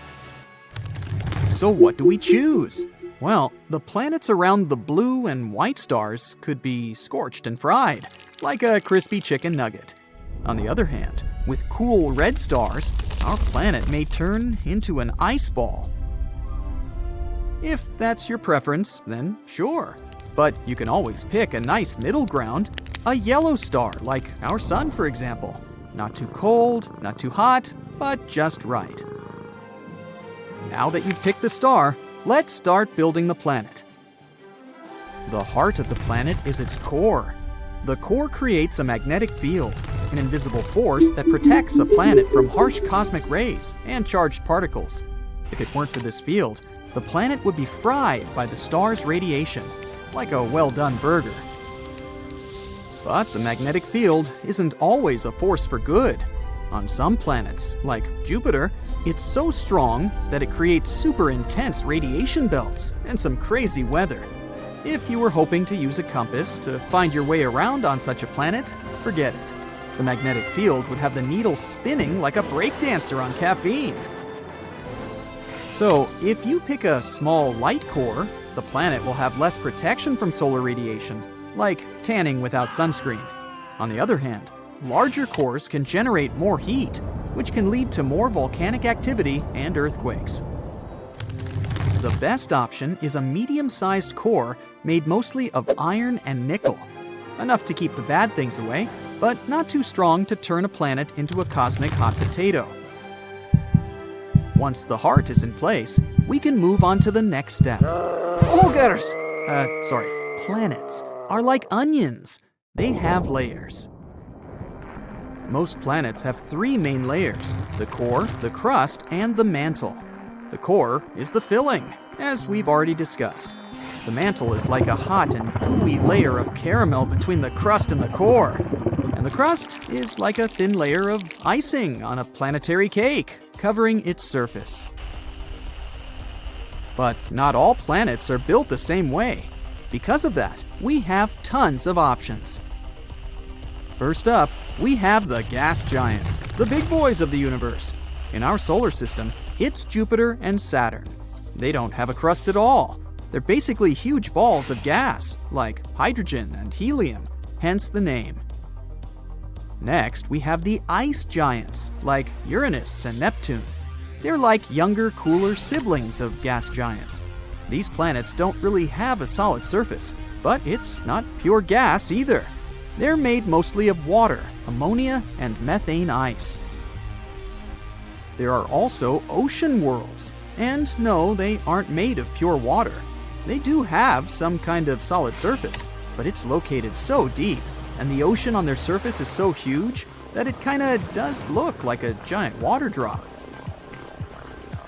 So what do we choose? Well, the planets around the blue and white stars could be scorched and fried, like a crispy chicken nugget. On the other hand, with cool red stars, our planet may turn into an ice ball. If that's your preference, then sure. But you can always pick a nice middle ground, a yellow star like our sun, for example. Not too cold, not too hot, but just right. Now that you've picked the star, let's start building the planet. The heart of the planet is its core. The core creates a magnetic field, an invisible force that protects a planet from harsh cosmic rays and charged particles. If it weren't for this field, the planet would be fried by the star's radiation, like a well-done burger. But the magnetic field isn't always a force for good. On some planets, like Jupiter, it's so strong that it creates super intense radiation belts and some crazy weather. If you were hoping to use a compass to find your way around on such a planet, forget it. The magnetic field would have the needle spinning like a breakdancer on caffeine. So, if you pick a small light core, the planet will have less protection from solar radiation, like tanning without sunscreen. On the other hand, larger cores can generate more heat, which can lead to more volcanic activity and earthquakes. The best option is a medium-sized core made mostly of iron and nickel, enough to keep the bad things away, but not too strong to turn a planet into a cosmic hot potato. Once the heart is in place, we can move on to the next step. Planets are like onions. They have layers. Most planets have three main layers: the core, the crust, and the mantle. The core is the filling, as we've already discussed. The mantle is like a hot and gooey layer of caramel between the crust and the core. And the crust is like a thin layer of icing on a planetary cake, covering its surface. But not all planets are built the same way. Because of that, we have tons of options. First up, we have the gas giants, the big boys of the universe. In our solar system, it's Jupiter and Saturn. They don't have a crust at all. They're basically huge balls of gas, like hydrogen and helium, hence the name. Next, we have the ice giants, like Uranus and Neptune. They're like younger, cooler siblings of gas giants. These planets don't really have a solid surface, but it's not pure gas either. They're made mostly of water, ammonia, and methane ice. There are also ocean worlds, and no, they aren't made of pure water. They do have some kind of solid surface, but it's located so deep, and the ocean on their surface is so huge that it kinda does look like a giant water drop.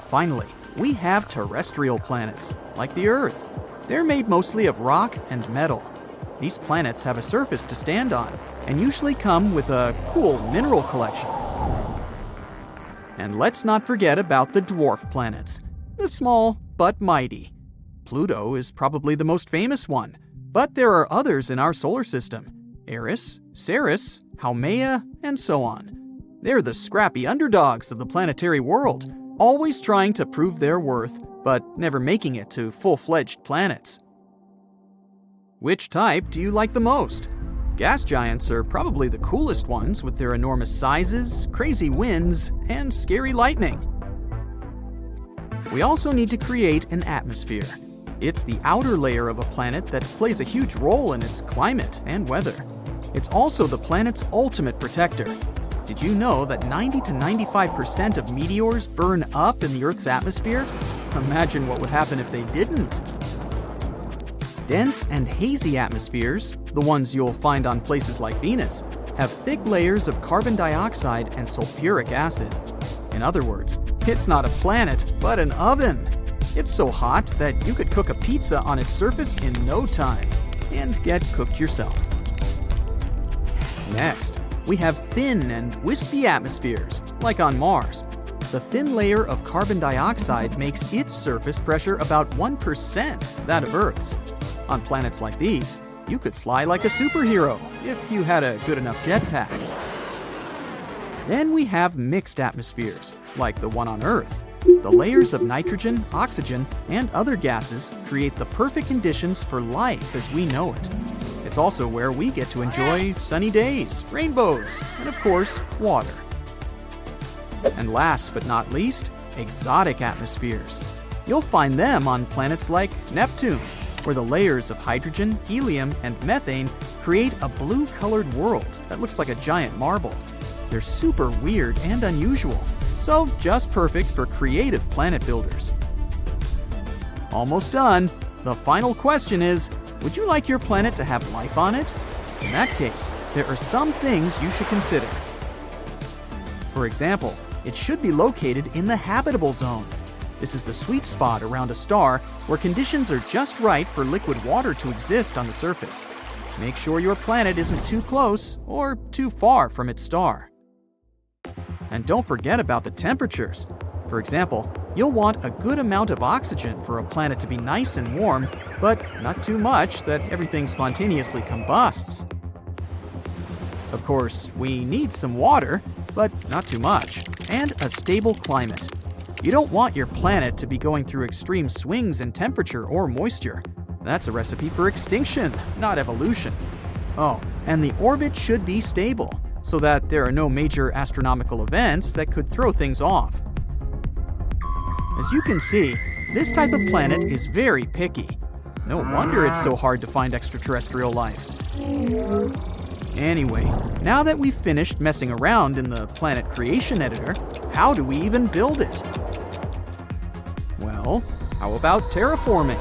Finally, we have terrestrial planets, like the Earth. They're made mostly of rock and metal. These planets have a surface to stand on, and usually come with a cool mineral collection. And let's not forget about the dwarf planets, the small but mighty. Pluto is probably the most famous one, but there are others in our solar system: Eris, Ceres, Haumea, and so on. They're the scrappy underdogs of the planetary world, always trying to prove their worth, but never making it to full-fledged planets. Which type do you like the most? Gas giants are probably the coolest ones with their enormous sizes, crazy winds, and scary lightning. We also need to create an atmosphere. It's the outer layer of a planet that plays a huge role in its climate and weather. It's also the planet's ultimate protector. Did you know that 90 to 95% of meteors burn up in the Earth's atmosphere? Imagine what would happen if they didn't. Dense and hazy atmospheres, the ones you'll find on places like Venus, have thick layers of carbon dioxide and sulfuric acid. In other words, it's not a planet, but an oven. It's so hot that you could cook a pizza on its surface in no time and get cooked yourself. Next, we have thin and wispy atmospheres, like on Mars. The thin layer of carbon dioxide makes its surface pressure about 1% that of Earth's. On planets like these, you could fly like a superhero if you had a good enough jetpack. Then we have mixed atmospheres, like the one on Earth. The layers of nitrogen, oxygen, and other gases create the perfect conditions for life as we know it. It's also where we get to enjoy sunny days, rainbows, and of course, water. And last but not least, exotic atmospheres. You'll find them on planets like Neptune, where the layers of hydrogen, helium, and methane create a blue-colored world that looks like a giant marble. They're super weird and unusual, so just perfect for creative planet builders. Almost done. The final question is, would you like your planet to have life on it? In that case, there are some things you should consider. For example, it should be located in the habitable zone. This is the sweet spot around a star where conditions are just right for liquid water to exist on the surface. Make sure your planet isn't too close or too far from its star. And don't forget about the temperatures. For example, you'll want a good amount of oxygen for a planet to be nice and warm, but not too much that everything spontaneously combusts. Of course, we need some water, but not too much, and a stable climate. You don't want your planet to be going through extreme swings in temperature or moisture. That's a recipe for extinction, not evolution. Oh, and the orbit should be stable, so that there are no major astronomical events that could throw things off. As you can see, this type of planet is very picky. No wonder it's so hard to find extraterrestrial life. Anyway, now that we've finished messing around in the Planet Creation Editor, how do we even build it? Well, how about terraforming?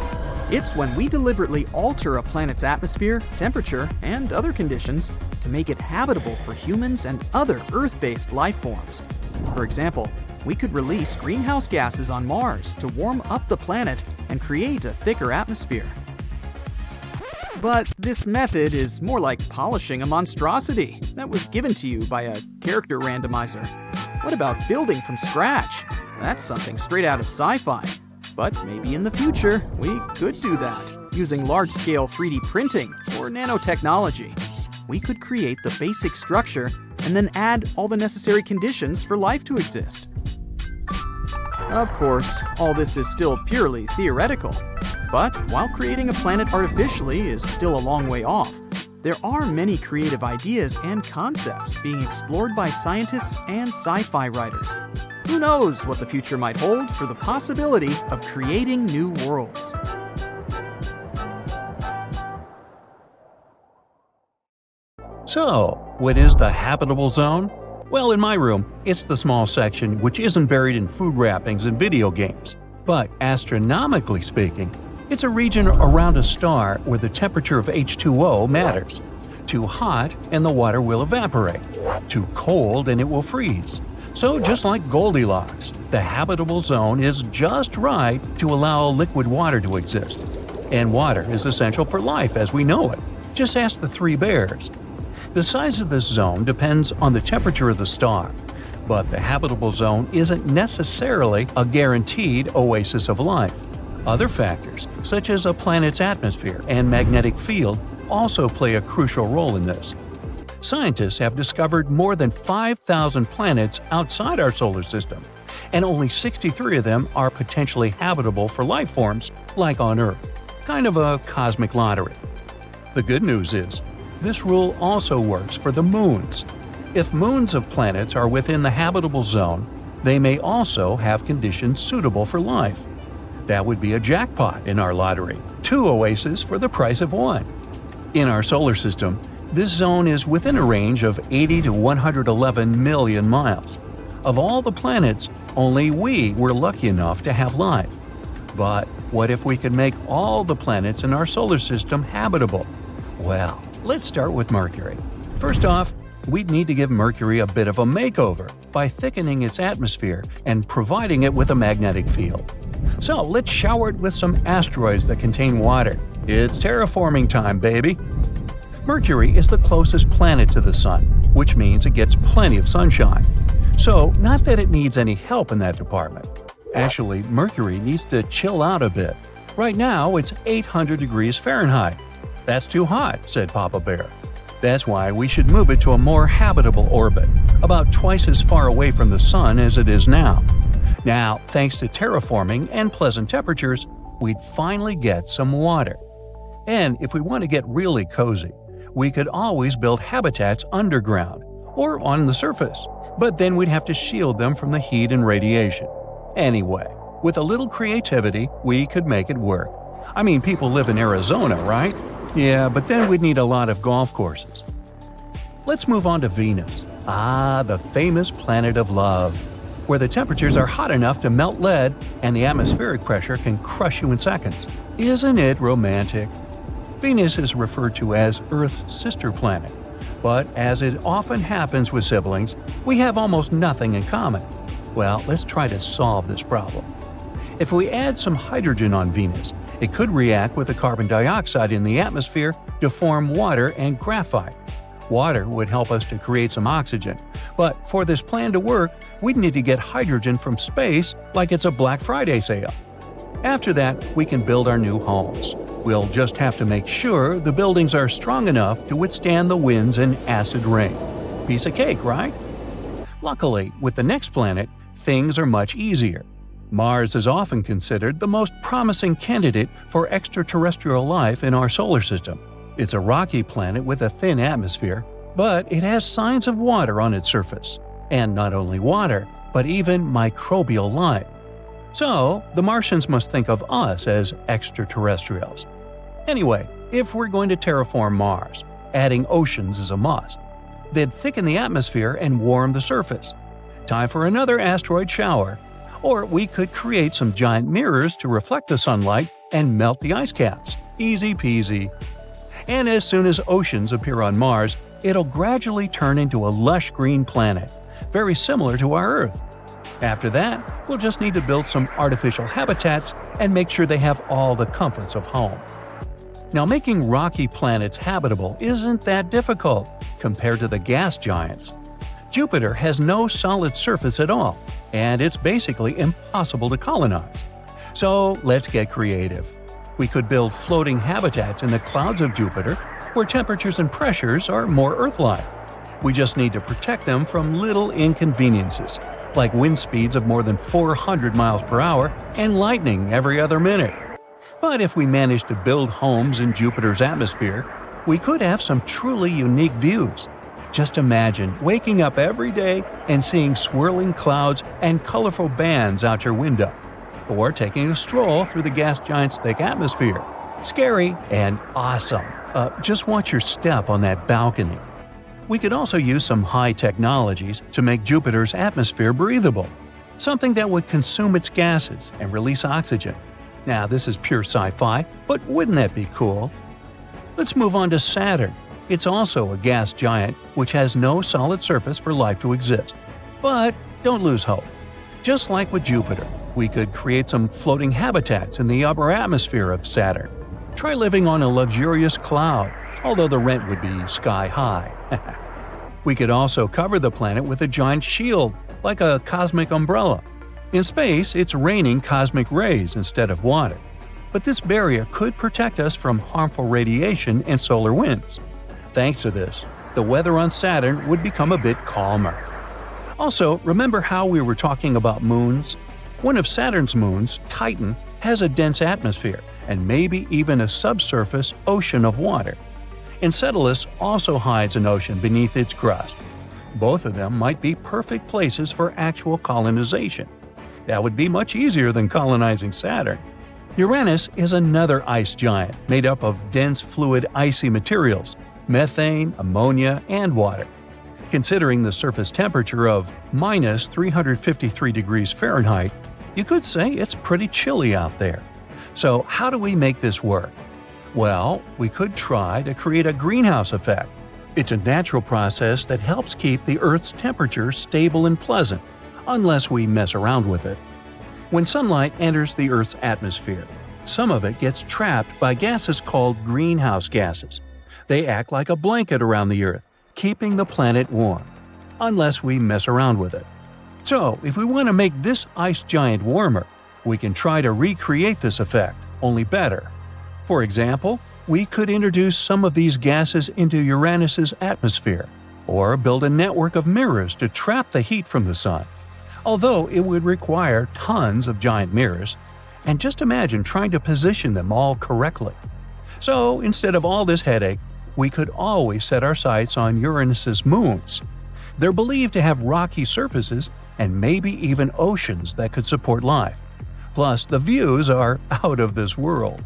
It's when we deliberately alter a planet's atmosphere, temperature, and other conditions to make it habitable for humans and other Earth-based life forms. For example, we could release greenhouse gases on Mars to warm up the planet and create a thicker atmosphere. But this method is more like polishing a monstrosity that was given to you by a character randomizer. What about building from scratch? That's something straight out of sci-fi. But maybe in the future, we could do that, using large-scale 3D printing or nanotechnology. We could create the basic structure and then add all the necessary conditions for life to exist. Of course, all this is still purely theoretical. But while creating a planet artificially is still a long way off, there are many creative ideas and concepts being explored by scientists and sci-fi writers. Who knows what the future might hold for the possibility of creating new worlds? So, what is the habitable zone? Well, in my room, it's the small section which isn't buried in food wrappings and video games. But astronomically speaking, it's a region around a star where the temperature of H2O matters. Too hot and the water will evaporate. Too cold and it will freeze. So just like Goldilocks, the habitable zone is just right to allow liquid water to exist. And water is essential for life as we know it. Just ask the three bears. The size of this zone depends on the temperature of the star, but the habitable zone isn't necessarily a guaranteed oasis of life. Other factors, such as a planet's atmosphere and magnetic field, also play a crucial role in this. Scientists have discovered more than 5,000 planets outside our solar system, and only 63 of them are potentially habitable for life forms like on Earth. Kind of a cosmic lottery. The good news is, this rule also works for the moons. If moons of planets are within the habitable zone, they may also have conditions suitable for life. That would be a jackpot in our lottery, 2 oases for the price of 1. In our solar system, this zone is within a range of 80 to 111 million miles. Of all the planets, only we were lucky enough to have life. But what if we could make all the planets in our solar system habitable? Well, let's start with Mercury. First off, we'd need to give Mercury a bit of a makeover by thickening its atmosphere and providing it with a magnetic field. So let's shower it with some asteroids that contain water. It's terraforming time, baby! Mercury is the closest planet to the Sun, which means it gets plenty of sunshine. So, not that it needs any help in that department. Actually, Mercury needs to chill out a bit. Right now, it's 800 degrees Fahrenheit. That's too hot, said Papa Bear. That's why we should move it to a more habitable orbit, about twice as far away from the Sun as it is now. Now, thanks to terraforming and pleasant temperatures, we'd finally get some water. And if we want to get really cozy, we could always build habitats underground or on the surface, but then we'd have to shield them from the heat and radiation. Anyway, with a little creativity, we could make it work. I mean, people live in Arizona, right? Yeah, but then we'd need a lot of golf courses. Let's move on to Venus. Ah, the famous planet of love, where the temperatures are hot enough to melt lead and the atmospheric pressure can crush you in seconds. Isn't it romantic? Venus is referred to as Earth's sister planet, but as it often happens with siblings, we have almost nothing in common. Well, let's try to solve this problem. If we add some hydrogen on Venus, it could react with the carbon dioxide in the atmosphere to form water and graphite. Water would help us to create some oxygen, but for this plan to work, we'd need to get hydrogen from space like it's a Black Friday sale. After that, we can build our new homes. We'll just have to make sure the buildings are strong enough to withstand the winds and acid rain. Piece of cake, right? Luckily, with the next planet, things are much easier. Mars is often considered the most promising candidate for extraterrestrial life in our solar system. It's a rocky planet with a thin atmosphere, but it has signs of water on its surface. And not only water, but even microbial life. So, the Martians must think of us as extraterrestrials. Anyway, if we're going to terraform Mars, adding oceans is a must. They'd thicken the atmosphere and warm the surface. Time for another asteroid shower. Or we could create some giant mirrors to reflect the sunlight and melt the ice caps. Easy peasy. And as soon as oceans appear on Mars, it'll gradually turn into a lush green planet, very similar to our Earth. After that, we'll just need to build some artificial habitats and make sure they have all the comforts of home. Now, making rocky planets habitable isn't that difficult compared to the gas giants. Jupiter has no solid surface at all, and it's basically impossible to colonize. So let's get creative. We could build floating habitats in the clouds of Jupiter, where temperatures and pressures are more Earth-like. We just need to protect them from little inconveniences, like wind speeds of more than 400 miles per hour and lightning every other minute. But if we manage to build homes in Jupiter's atmosphere, we could have some truly unique views. Just imagine waking up every day and seeing swirling clouds and colorful bands out your window, or taking a stroll through the gas giant's thick atmosphere. Scary and awesome. Just watch your step on that balcony. We could also use some high technologies to make Jupiter's atmosphere breathable, something that would consume its gases and release oxygen. Now, this is pure sci-fi, but wouldn't that be cool? Let's move on to Saturn. It's also a gas giant which has no solid surface for life to exist. But don't lose hope. Just like with Jupiter, we could create some floating habitats in the upper atmosphere of Saturn. Try living on a luxurious cloud, although the rent would be sky high. We could also cover the planet with a giant shield, like a cosmic umbrella. In space, it's raining cosmic rays instead of water. But this barrier could protect us from harmful radiation and solar winds. Thanks to this, the weather on Saturn would become a bit calmer. Also, remember how we were talking about moons? One of Saturn's moons, Titan, has a dense atmosphere and maybe even a subsurface ocean of water. Enceladus also hides an ocean beneath its crust. Both of them might be perfect places for actual colonization. That would be much easier than colonizing Saturn. Uranus is another ice giant made up of dense fluid icy materials, methane, ammonia, and water. Considering the surface temperature of minus 353 degrees Fahrenheit, you could say it's pretty chilly out there. So how do we make this work? Well, we could try to create a greenhouse effect. It's a natural process that helps keep the Earth's temperature stable and pleasant, unless we mess around with it. When sunlight enters the Earth's atmosphere, some of it gets trapped by gases called greenhouse gases. They act like a blanket around the Earth, keeping the planet warm, unless we mess around with it. So, if we want to make this ice giant warmer, we can try to recreate this effect, only better. For example, we could introduce some of these gases into Uranus's atmosphere, or build a network of mirrors to trap the heat from the sun. Although it would require tons of giant mirrors, and just imagine trying to position them all correctly. So, instead of all this headache, we could always set our sights on Uranus's moons. They're believed to have rocky surfaces and maybe even oceans that could support life. Plus, the views are out of this world.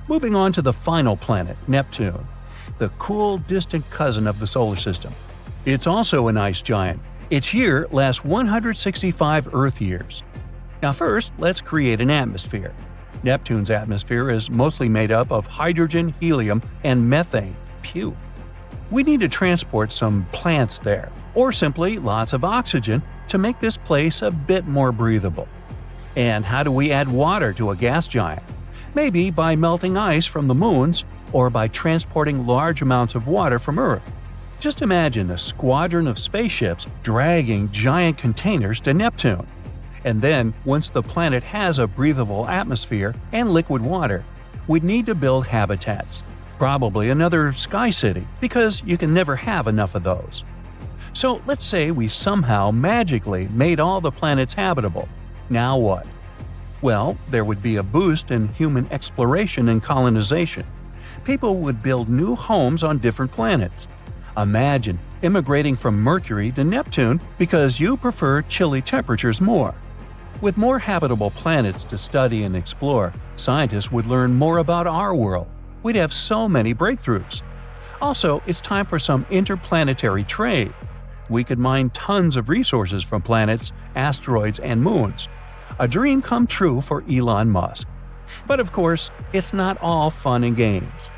Moving on to the final planet, Neptune, the cool, distant cousin of the solar system. It's also an ice giant. Its year lasts 165 Earth years. Now first, let's create an atmosphere. Neptune's atmosphere is mostly made up of hydrogen, helium, and methane. Phew. We need to transport some plants there, or simply lots of oxygen to make this place a bit more breathable. And how do we add water to a gas giant? Maybe by melting ice from the moons, or by transporting large amounts of water from Earth. Just imagine a squadron of spaceships dragging giant containers to Neptune. And then, once the planet has a breathable atmosphere and liquid water, we'd need to build habitats. Probably another sky city, because you can never have enough of those. So let's say we somehow magically made all the planets habitable. Now what? Well, there would be a boost in human exploration and colonization. People would build new homes on different planets. Imagine immigrating from Mercury to Neptune because you prefer chilly temperatures more. With more habitable planets to study and explore, scientists would learn more about our world. We'd have so many breakthroughs. Also, it's time for some interplanetary trade. We could mine tons of resources from planets, asteroids, and moons. A dream come true for Elon Musk. But of course, it's not all fun and games.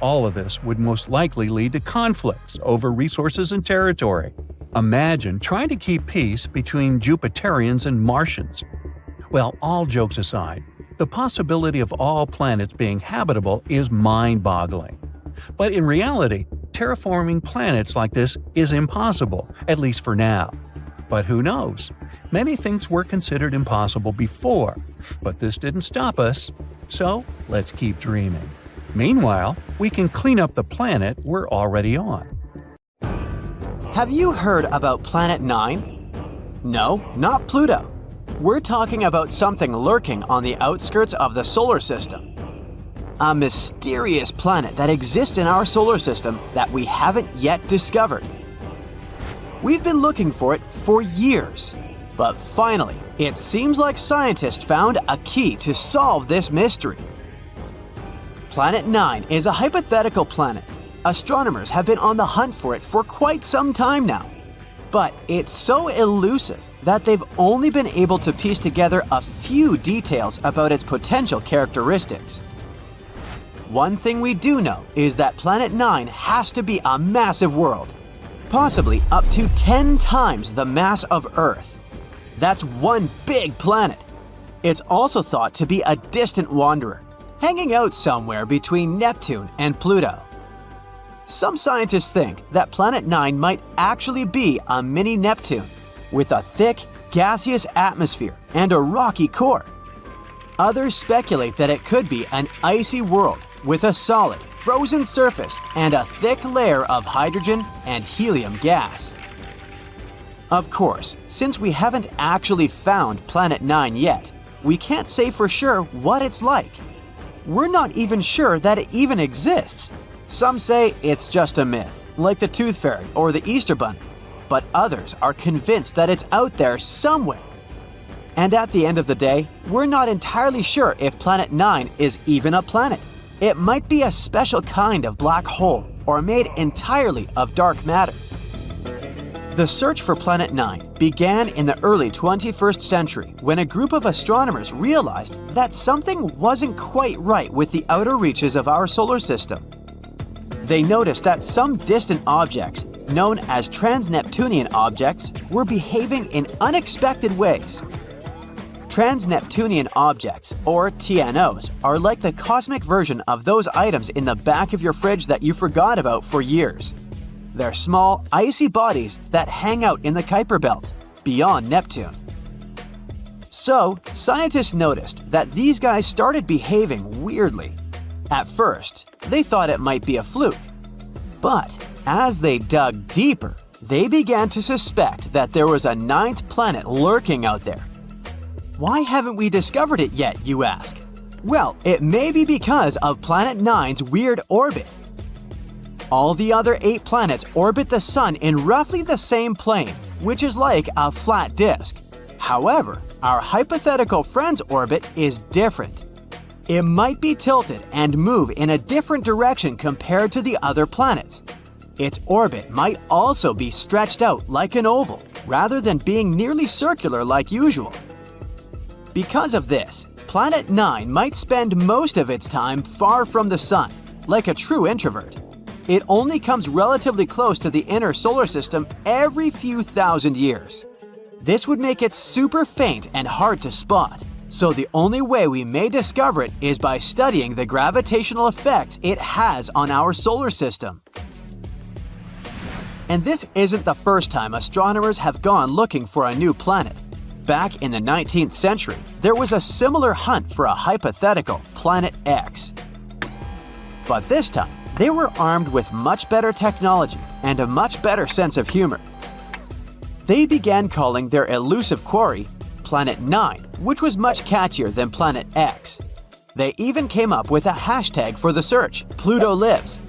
All of this would most likely lead to conflicts over resources and territory. Imagine trying to keep peace between Jupiterians and Martians. Well, all jokes aside, the possibility of all planets being habitable is mind-boggling. But in reality, terraforming planets like this is impossible, at least for now. But who knows? Many things were considered impossible before, but this didn't stop us. So, let's keep dreaming. Meanwhile, we can clean up the planet we're already on. Have you heard about Planet 9? No, not Pluto. We're talking about something lurking on the outskirts of the solar system. A mysterious planet that exists in our solar system that we haven't yet discovered. We've been looking for it for years, but finally, it seems like scientists found a key to solve this mystery. Planet 9 is a hypothetical planet. Astronomers have been on the hunt for it for quite some time now. But it's so elusive that they've only been able to piece together a few details about its potential characteristics. One thing we do know is that Planet 9 has to be a massive world, possibly up to 10 times the mass of Earth. That's one big planet. It's also thought to be a distant wanderer, hanging out somewhere between Neptune and Pluto. Some scientists think that Planet 9 might actually be a mini Neptune, with a thick, gaseous atmosphere and a rocky core. Others speculate that it could be an icy world with a solid, frozen surface and a thick layer of hydrogen and helium gas. Of course, since we haven't actually found Planet 9 yet, we can't say for sure what it's like. We're not even sure that it even exists. Some say it's just a myth, like the Tooth Fairy or the Easter Bunny, but others are convinced that it's out there somewhere. And at the end of the day, we're not entirely sure if Planet 9 is even a planet. It might be a special kind of black hole or made entirely of dark matter. The search for Planet 9 began in the early 21st century when a group of astronomers realized that something wasn't quite right with the outer reaches of our solar system. They noticed that some distant objects, known as trans-Neptunian objects, were behaving in unexpected ways. Trans-Neptunian objects, or TNOs, are like the cosmic version of those items in the back of your fridge that you forgot about for years. They're small, icy bodies that hang out in the Kuiper Belt, beyond Neptune. So, scientists noticed that these guys started behaving weirdly. At first, they thought it might be a fluke. But as they dug deeper, they began to suspect that there was a ninth planet lurking out there. Why haven't we discovered it yet, you ask? Well, it may be because of Planet 9's weird orbit. All the other 8 planets orbit the Sun in roughly the same plane, which is like a flat disk. However, our hypothetical friend's orbit is different. It might be tilted and move in a different direction compared to the other planets. Its orbit might also be stretched out like an oval, rather than being nearly circular like usual. Because of this, Planet 9 might spend most of its time far from the Sun, like a true introvert. It only comes relatively close to the inner solar system every few thousand years. This would make it super faint and hard to spot. So the only way we may discover it is by studying the gravitational effects it has on our solar system. And this isn't the first time astronomers have gone looking for a new planet. Back in the 19th century, there was a similar hunt for a hypothetical Planet X. But this time, they were armed with much better technology and a much better sense of humor. They began calling their elusive quarry Planet 9, which was much catchier than Planet X. They even came up with a hashtag for the search, Pluto Lives.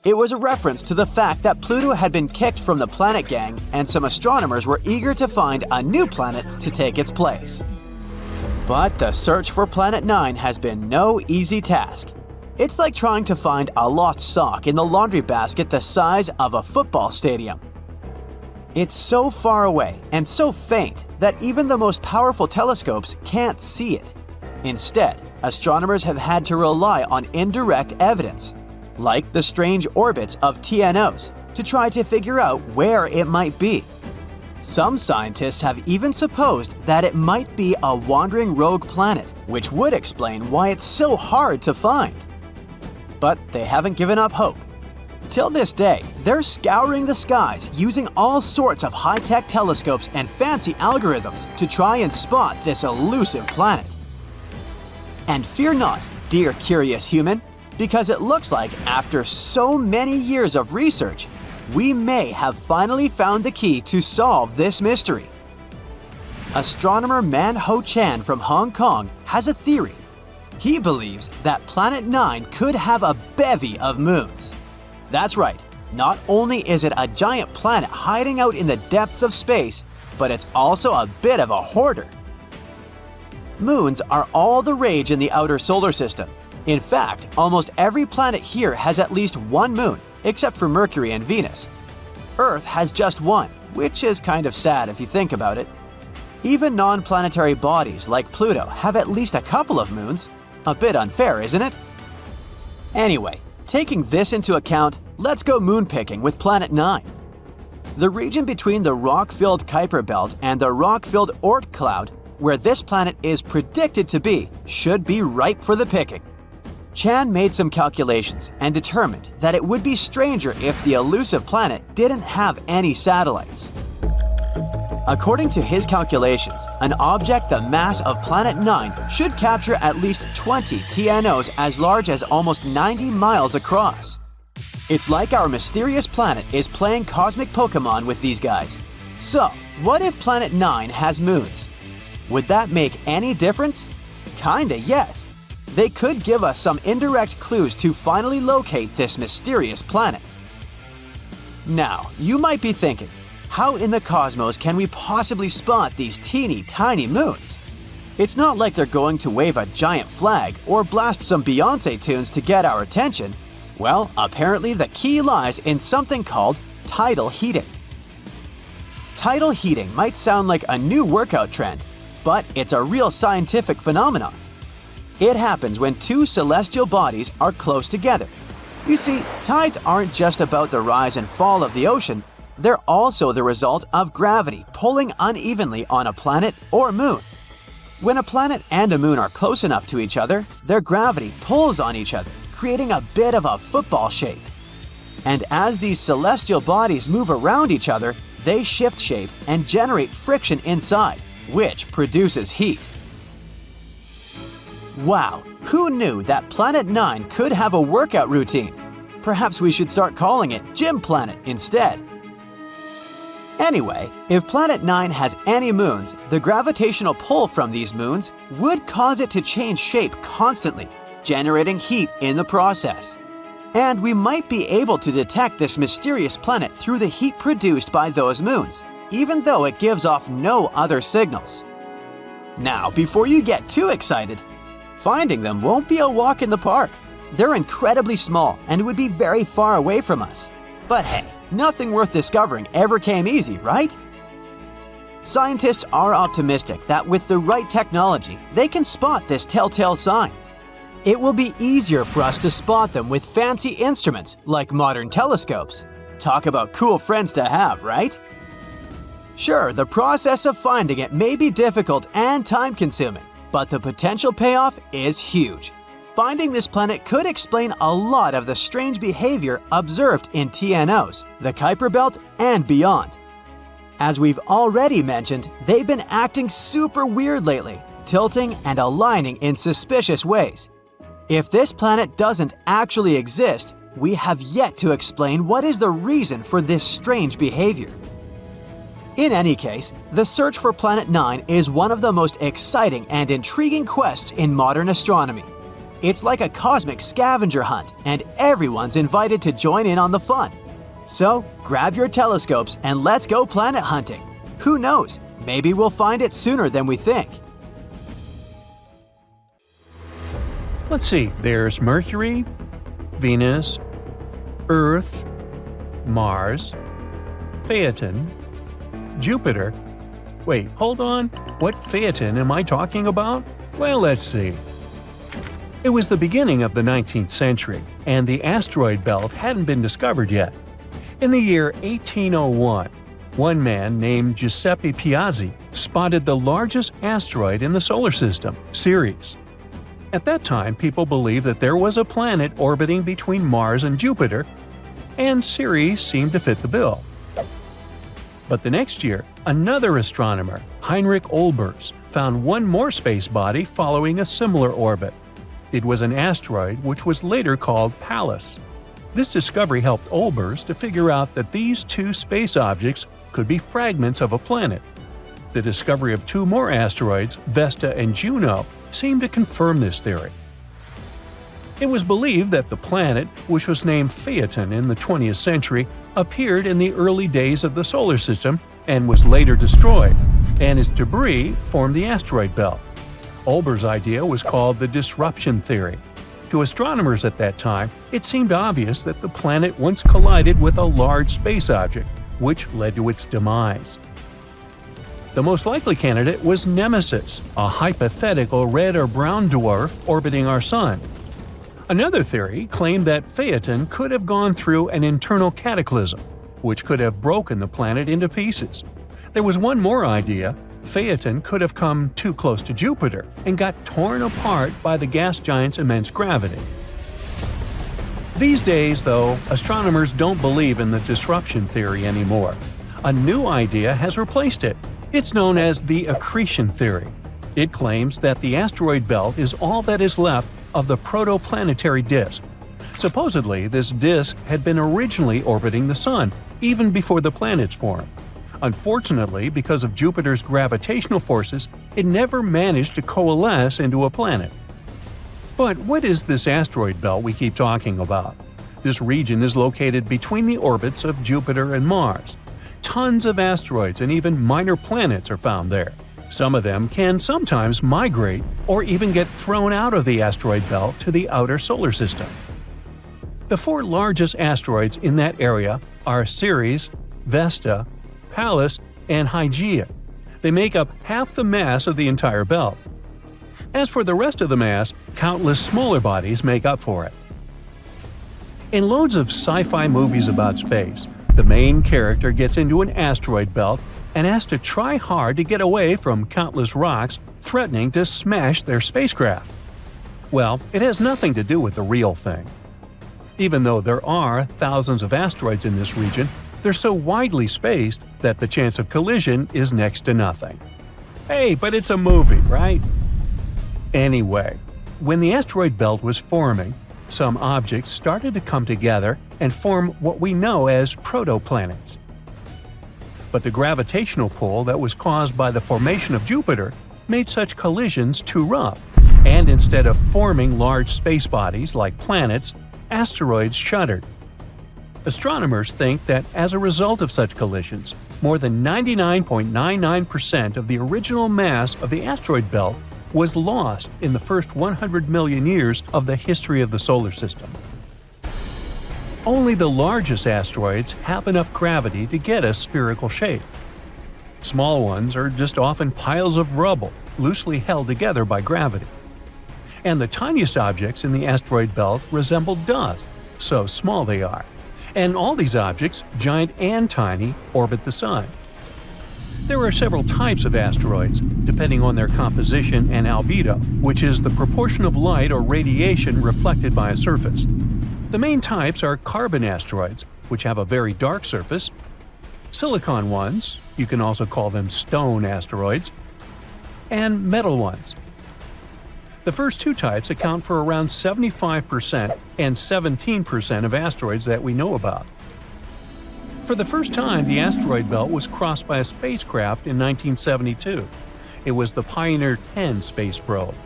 It was a reference to the fact that Pluto had been kicked from the planet gang and some astronomers were eager to find a new planet to take its place. But the search for Planet 9 has been no easy task. It's like trying to find a lost sock in the laundry basket the size of a football stadium. It's so far away and so faint that even the most powerful telescopes can't see it. Instead, astronomers have had to rely on indirect evidence, like the strange orbits of TNOs, to try to figure out where it might be. Some scientists have even supposed that it might be a wandering rogue planet, which would explain why it's so hard to find. But they haven't given up hope. Till this day, they're scouring the skies using all sorts of high-tech telescopes and fancy algorithms to try and spot this elusive planet. And fear not, dear curious human, because it looks like after so many years of research, we may have finally found the key to solve this mystery. Astronomer Man Ho Chan from Hong Kong has a theory. He believes that Planet 9 could have a bevy of moons. That's right, not only is it a giant planet hiding out in the depths of space, but it's also a bit of a hoarder. Moons are all the rage in the outer solar system. In fact, almost every planet here has at least one moon, except for Mercury and Venus. Earth has just one, which is kind of sad if you think about it. Even non-planetary bodies like Pluto have at least a couple of moons. A bit unfair, isn't it? Anyway, taking this into account, let's go moon picking with Planet 9. The region between the rock-filled Kuiper Belt and the rock-filled Oort cloud, where this planet is predicted to be, should be ripe for the picking. Chan made some calculations and determined that it would be stranger if the elusive planet didn't have any satellites. According to his calculations, an object the mass of Planet 9 should capture at least 20 TNOs as large as almost 90 miles across. It's like our mysterious planet is playing cosmic Pokemon with these guys. So, what if Planet 9 has moons? Would that make any difference? Kinda, yes. They could give us some indirect clues to finally locate this mysterious planet. Now, you might be thinking, how in the cosmos can we possibly spot these teeny tiny moons? It's not like they're going to wave a giant flag or blast some Beyoncé tunes to get our attention. Well, apparently the key lies in something called tidal heating. Tidal heating might sound like a new workout trend, but it's a real scientific phenomenon. It happens when two celestial bodies are close together. You see, tides aren't just about the rise and fall of the ocean, they're also the result of gravity pulling unevenly on a planet or moon. When a planet and a moon are close enough to each other, their gravity pulls on each other, creating a bit of a football shape. And as these celestial bodies move around each other, they shift shape and generate friction inside, which produces heat. Wow, who knew that Planet 9 could have a workout routine? Perhaps we should start calling it Gym Planet instead. Anyway, if Planet 9 has any moons, the gravitational pull from these moons would cause it to change shape constantly, generating heat in the process. And we might be able to detect this mysterious planet through the heat produced by those moons, even though it gives off no other signals. Now, before you get too excited, finding them won't be a walk in the park. They're incredibly small and would be very far away from us. But hey, nothing worth discovering ever came easy, right? Scientists are optimistic that with the right technology, they can spot this telltale sign. It will be easier for us to spot them with fancy instruments like modern telescopes. Talk about cool friends to have, right? Sure, the process of finding it may be difficult and time-consuming, but the potential payoff is huge. Finding this planet could explain a lot of the strange behavior observed in TNOs, the Kuiper Belt, and beyond. As we've already mentioned, they've been acting super weird lately, tilting and aligning in suspicious ways. If this planet doesn't actually exist, we have yet to explain what is the reason for this strange behavior. In any case, the search for Planet 9 is one of the most exciting and intriguing quests in modern astronomy. It's like a cosmic scavenger hunt, and everyone's invited to join in on the fun. So, grab your telescopes and let's go planet hunting. Who knows, maybe we'll find it sooner than we think. Let's see, there's Mercury, Venus, Earth, Mars, Phaeton, Jupiter. Wait, hold on. What Phaeton am I talking about? Well, let's see. It was the beginning of the 19th century, and the asteroid belt hadn't been discovered yet. In the year 1801, one man named Giuseppe Piazzi spotted the largest asteroid in the solar system, Ceres. At that time, people believed that there was a planet orbiting between Mars and Jupiter, and Ceres seemed to fit the bill. But the next year, another astronomer, Heinrich Olbers, found one more space body following a similar orbit. It was an asteroid which was later called Pallas. This discovery helped Olbers to figure out that these two space objects could be fragments of a planet. The discovery of two more asteroids, Vesta and Juno, seemed to confirm this theory. It was believed that the planet, which was named Phaeton in the 20th century, appeared in the early days of the solar system and was later destroyed, and its debris formed the asteroid belt. Olbers' idea was called the disruption theory. To astronomers at that time, it seemed obvious that the planet once collided with a large space object, which led to its demise. The most likely candidate was Nemesis, a hypothetical red or brown dwarf orbiting our Sun. Another theory claimed that Phaeton could have gone through an internal cataclysm, which could have broken the planet into pieces. There was one more idea. Phaeton could have come too close to Jupiter and got torn apart by the gas giant's immense gravity. These days, though, astronomers don't believe in the disruption theory anymore. A new idea has replaced it. It's known as the accretion theory. It claims that the asteroid belt is all that is left of the protoplanetary disk. Supposedly, this disk had been originally orbiting the Sun, even before the planets formed. Unfortunately, because of Jupiter's gravitational forces, it never managed to coalesce into a planet. But what is this asteroid belt we keep talking about? This region is located between the orbits of Jupiter and Mars. Tons of asteroids and even minor planets are found there. Some of them can sometimes migrate or even get thrown out of the asteroid belt to the outer solar system. The four largest asteroids in that area are Ceres, Vesta, Pallas, and Hygeia. They make up half the mass of the entire belt. As for the rest of the mass, countless smaller bodies make up for it. In loads of sci-fi movies about space, the main character gets into an asteroid belt and has to try hard to get away from countless rocks threatening to smash their spacecraft. Well, it has nothing to do with the real thing. Even though there are thousands of asteroids in this region, they're so widely spaced that the chance of collision is next to nothing. Hey, but it's a movie, right? Anyway, when the asteroid belt was forming, some objects started to come together and form what we know as protoplanets. But the gravitational pull that was caused by the formation of Jupiter made such collisions too rough, and instead of forming large space bodies like planets, asteroids shuddered. Astronomers think that as a result of such collisions, more than 99.99% of the original mass of the asteroid belt was lost in the first 100 million years of the history of the solar system. Only the largest asteroids have enough gravity to get a spherical shape. Small ones are just often piles of rubble, loosely held together by gravity. And the tiniest objects in the asteroid belt resemble dust, so small they are. And all these objects, giant and tiny, orbit the Sun. There are several types of asteroids, depending on their composition and albedo, which is the proportion of light or radiation reflected by a surface. The main types are carbon asteroids, which have a very dark surface, silicon ones, you can also call them stone asteroids, and metal ones. The first two types account for around 75% and 17% of asteroids that we know about. For the first time, the asteroid belt was crossed by a spacecraft in 1972. It was the Pioneer 10 space probe.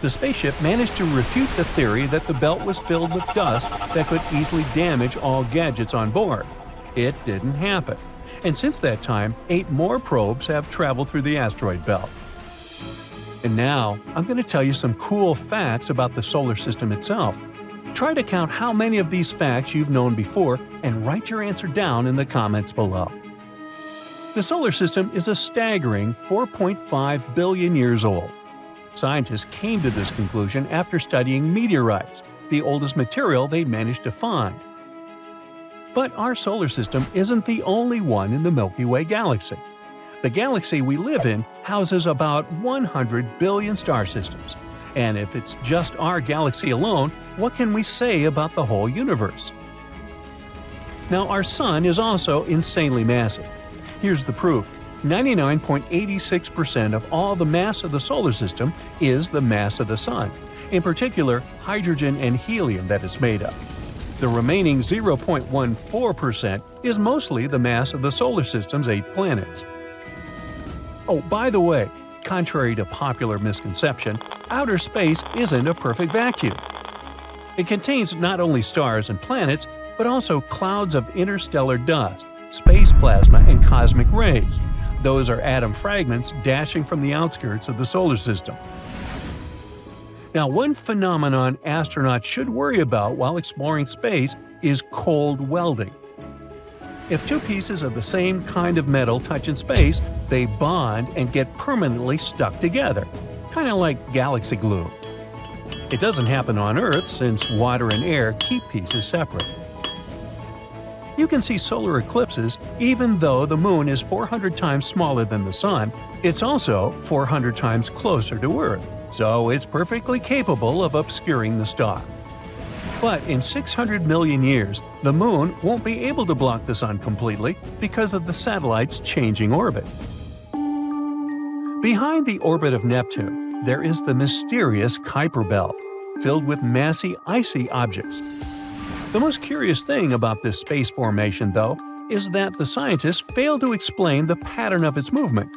The spaceship managed to refute the theory that the belt was filled with dust that could easily damage all gadgets on board. It didn't happen. And since that time, 8 more probes have traveled through the asteroid belt. And now, I'm going to tell you some cool facts about the solar system itself. Try to count how many of these facts you've known before and write your answer down in the comments below. The solar system is a staggering 4.5 billion years old. Scientists came to this conclusion after studying meteorites, the oldest material they managed to find. But our solar system isn't the only one in the Milky Way galaxy. The galaxy we live in houses about 100 billion star systems. And if it's just our galaxy alone, what can we say about the whole universe? Now, our Sun is also insanely massive. Here's the proof. 99.86% of all the mass of the solar system is the mass of the Sun, in particular hydrogen and helium that it's made of. The remaining 0.14% is mostly the mass of the solar system's 8 planets. Oh, by the way, contrary to popular misconception, outer space isn't a perfect vacuum. It contains not only stars and planets, but also clouds of interstellar dust, space plasma, and cosmic rays. Those are atom fragments dashing from the outskirts of the solar system. Now, one phenomenon astronauts should worry about while exploring space is cold welding. If two pieces of the same kind of metal touch in space, they bond and get permanently stuck together, kind of like galaxy glue. It doesn't happen on Earth since water and air keep pieces separate. You can see solar eclipses even though the Moon is 400 times smaller than the Sun. It's also 400 times closer to Earth, so it's perfectly capable of obscuring the star. But in 600 million years, the Moon won't be able to block the Sun completely because of the satellite's changing orbit. Behind the orbit of Neptune, there is the mysterious Kuiper Belt, filled with massy icy objects. The most curious thing about this space formation, though, is that the scientists fail to explain the pattern of its movement.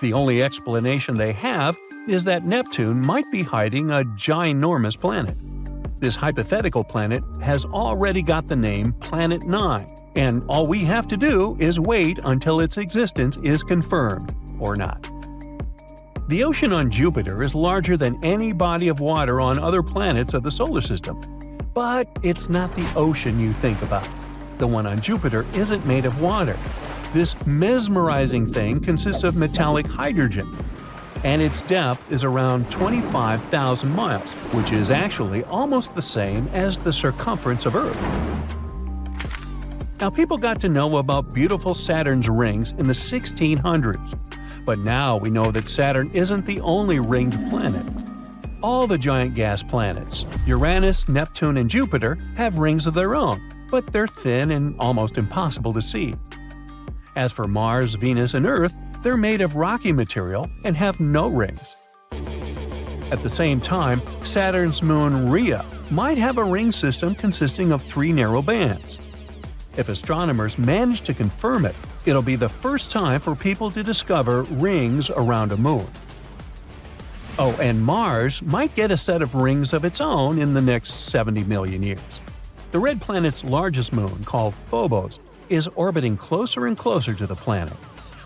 The only explanation they have is that Neptune might be hiding a ginormous planet. This hypothetical planet has already got the name Planet 9, and all we have to do is wait until its existence is confirmed, or not. The ocean on Jupiter is larger than any body of water on other planets of the solar system. But it's not the ocean you think about. The one on Jupiter isn't made of water. This mesmerizing thing consists of metallic hydrogen, and its depth is around 25,000 miles, which is actually almost the same as the circumference of Earth. Now, people got to know about beautiful Saturn's rings in the 1600s, but now we know that Saturn isn't the only ringed planet. All the giant gas planets, Uranus, Neptune, and Jupiter, have rings of their own, but they're thin and almost impossible to see. As for Mars, Venus, and Earth, they're made of rocky material and have no rings. At the same time, Saturn's moon Rhea might have a ring system consisting of 3 narrow bands. If astronomers manage to confirm it, it'll be the first time for people to discover rings around a moon. Oh, and Mars might get a set of rings of its own in the next 70 million years. The red planet's largest moon, called Phobos, is orbiting closer and closer to the planet.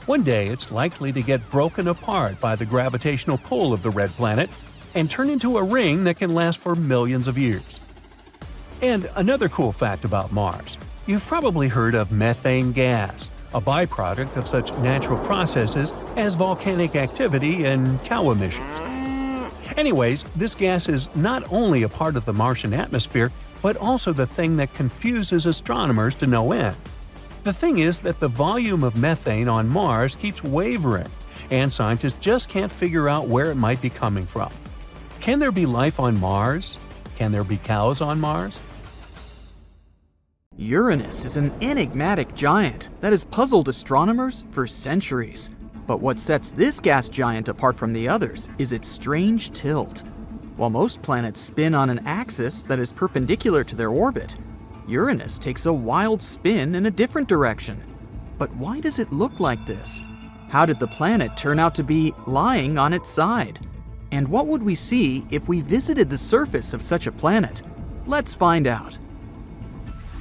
One day it's likely to get broken apart by the gravitational pull of the red planet and turn into a ring that can last for millions of years. And another cool fact about Mars. You've probably heard of methane gas, a byproduct of such natural processes as volcanic activity and cow emissions. Anyways, this gas is not only a part of the Martian atmosphere, but also the thing that confuses astronomers to no end. The thing is that the volume of methane on Mars keeps wavering, and scientists just can't figure out where it might be coming from. Can there be life on Mars? Can there be cows on Mars? Uranus is an enigmatic giant that has puzzled astronomers for centuries. But what sets this gas giant apart from the others is its strange tilt. While most planets spin on an axis that is perpendicular to their orbit, Uranus takes a wild spin in a different direction. But why does it look like this? How did the planet turn out to be lying on its side? And what would we see if we visited the surface of such a planet? Let's find out.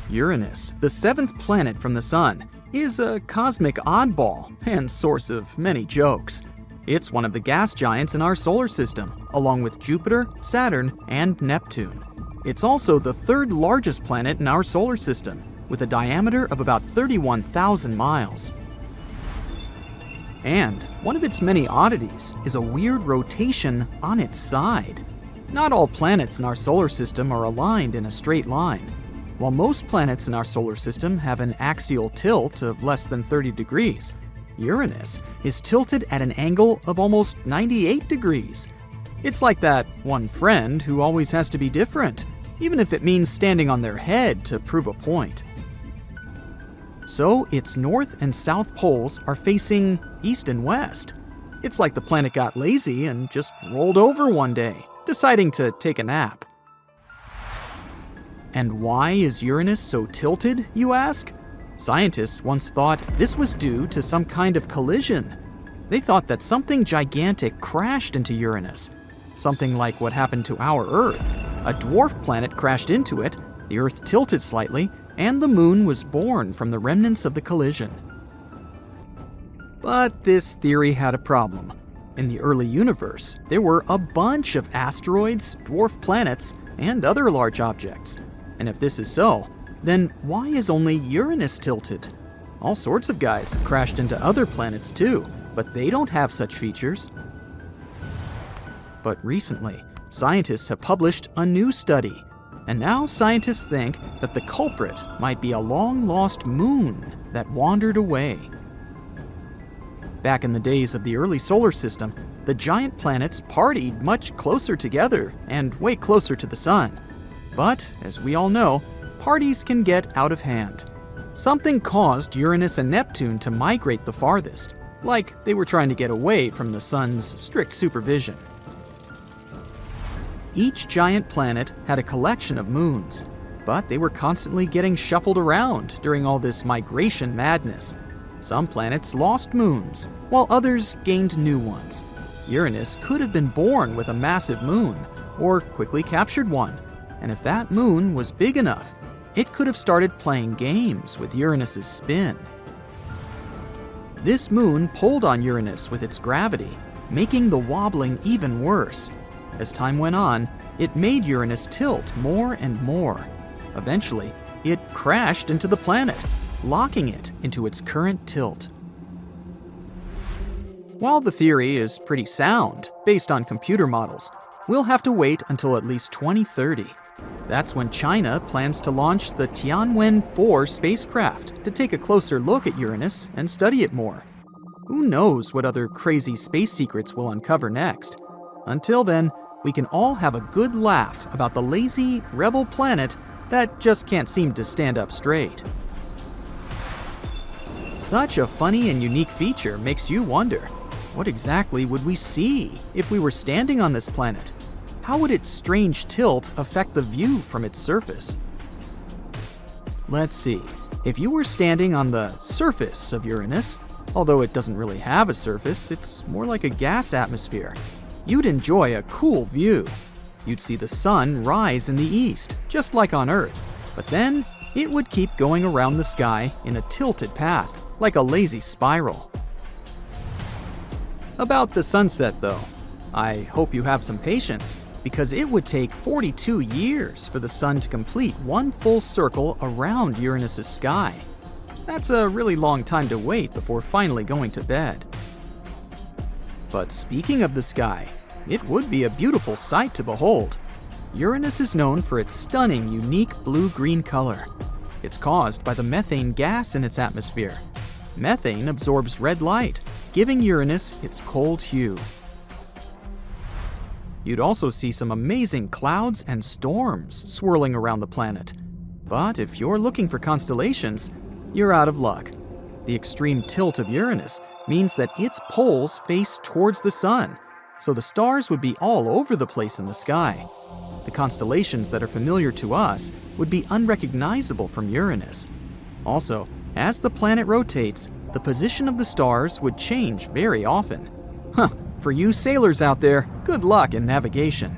Uranus, the 7th planet from the Sun, is a cosmic oddball and source of many jokes. It's one of the gas giants in our solar system, along with Jupiter, Saturn, and Neptune. It's also the 3rd largest planet in our solar system, with a diameter of about 31,000 miles. And one of its many oddities is a weird rotation on its side. Not all planets in our solar system are aligned in a straight line. While most planets in our solar system have an axial tilt of less than 30 degrees, Uranus is tilted at an angle of almost 98 degrees. It's like that one friend who always has to be different, even if it means standing on their head to prove a point. So its north and south poles are facing east and west. It's like the planet got lazy and just rolled over one day, deciding to take a nap. And why is Uranus so tilted, you ask? Scientists once thought this was due to some kind of collision. They thought that something gigantic crashed into Uranus, something like what happened to our Earth. A dwarf planet crashed into it, the Earth tilted slightly, and the Moon was born from the remnants of the collision. But this theory had a problem. In the early universe, there were a bunch of asteroids, dwarf planets, and other large objects. And if this is so, then why is only Uranus tilted? All sorts of guys have crashed into other planets too, but they don't have such features. But recently, scientists have published a new study, and now scientists think that the culprit might be a long-lost moon that wandered away. Back in the days of the early solar system, the giant planets partied much closer together and way closer to the sun. But, as we all know, parties can get out of hand. Something caused Uranus and Neptune to migrate the farthest, like they were trying to get away from the sun's strict supervision. Each giant planet had a collection of moons, but they were constantly getting shuffled around during all this migration madness. Some planets lost moons, while others gained new ones. Uranus could have been born with a massive moon, or quickly captured one, and if that moon was big enough, it could have started playing games with Uranus's spin. This moon pulled on Uranus with its gravity, making the wobbling even worse. As time went on, it made Uranus tilt more and more. Eventually, it crashed into the planet, locking it into its current tilt. While the theory is pretty sound, based on computer models, we'll have to wait until at least 2030. That's when China plans to launch the Tianwen-4 spacecraft to take a closer look at Uranus and study it more. Who knows what other crazy space secrets we'll uncover next? Until then, we can all have a good laugh about the lazy, rebel planet that just can't seem to stand up straight. Such a funny and unique feature makes you wonder, what exactly would we see if we were standing on this planet? How would its strange tilt affect the view from its surface? Let's see, if you were standing on the surface of Uranus, although it doesn't really have a surface, it's more like a gas atmosphere, you'd enjoy a cool view. You'd see the sun rise in the east, just like on Earth, but then it would keep going around the sky in a tilted path, like a lazy spiral. About the sunset, though, I hope you have some patience, because it would take 42 years for the sun to complete one full circle around Uranus's sky. That's a really long time to wait before finally going to bed. But speaking of the sky, it would be a beautiful sight to behold. Uranus is known for its stunning, unique blue-green color. It's caused by the methane gas in its atmosphere. Methane absorbs red light, giving Uranus its cold hue. You'd also see some amazing clouds and storms swirling around the planet. But if you're looking for constellations, you're out of luck. The extreme tilt of Uranus means that its poles face towards the sun, so the stars would be all over the place in the sky. The constellations that are familiar to us would be unrecognizable from Uranus. Also, as the planet rotates, the position of the stars would change very often. For you sailors out there, good luck in navigation.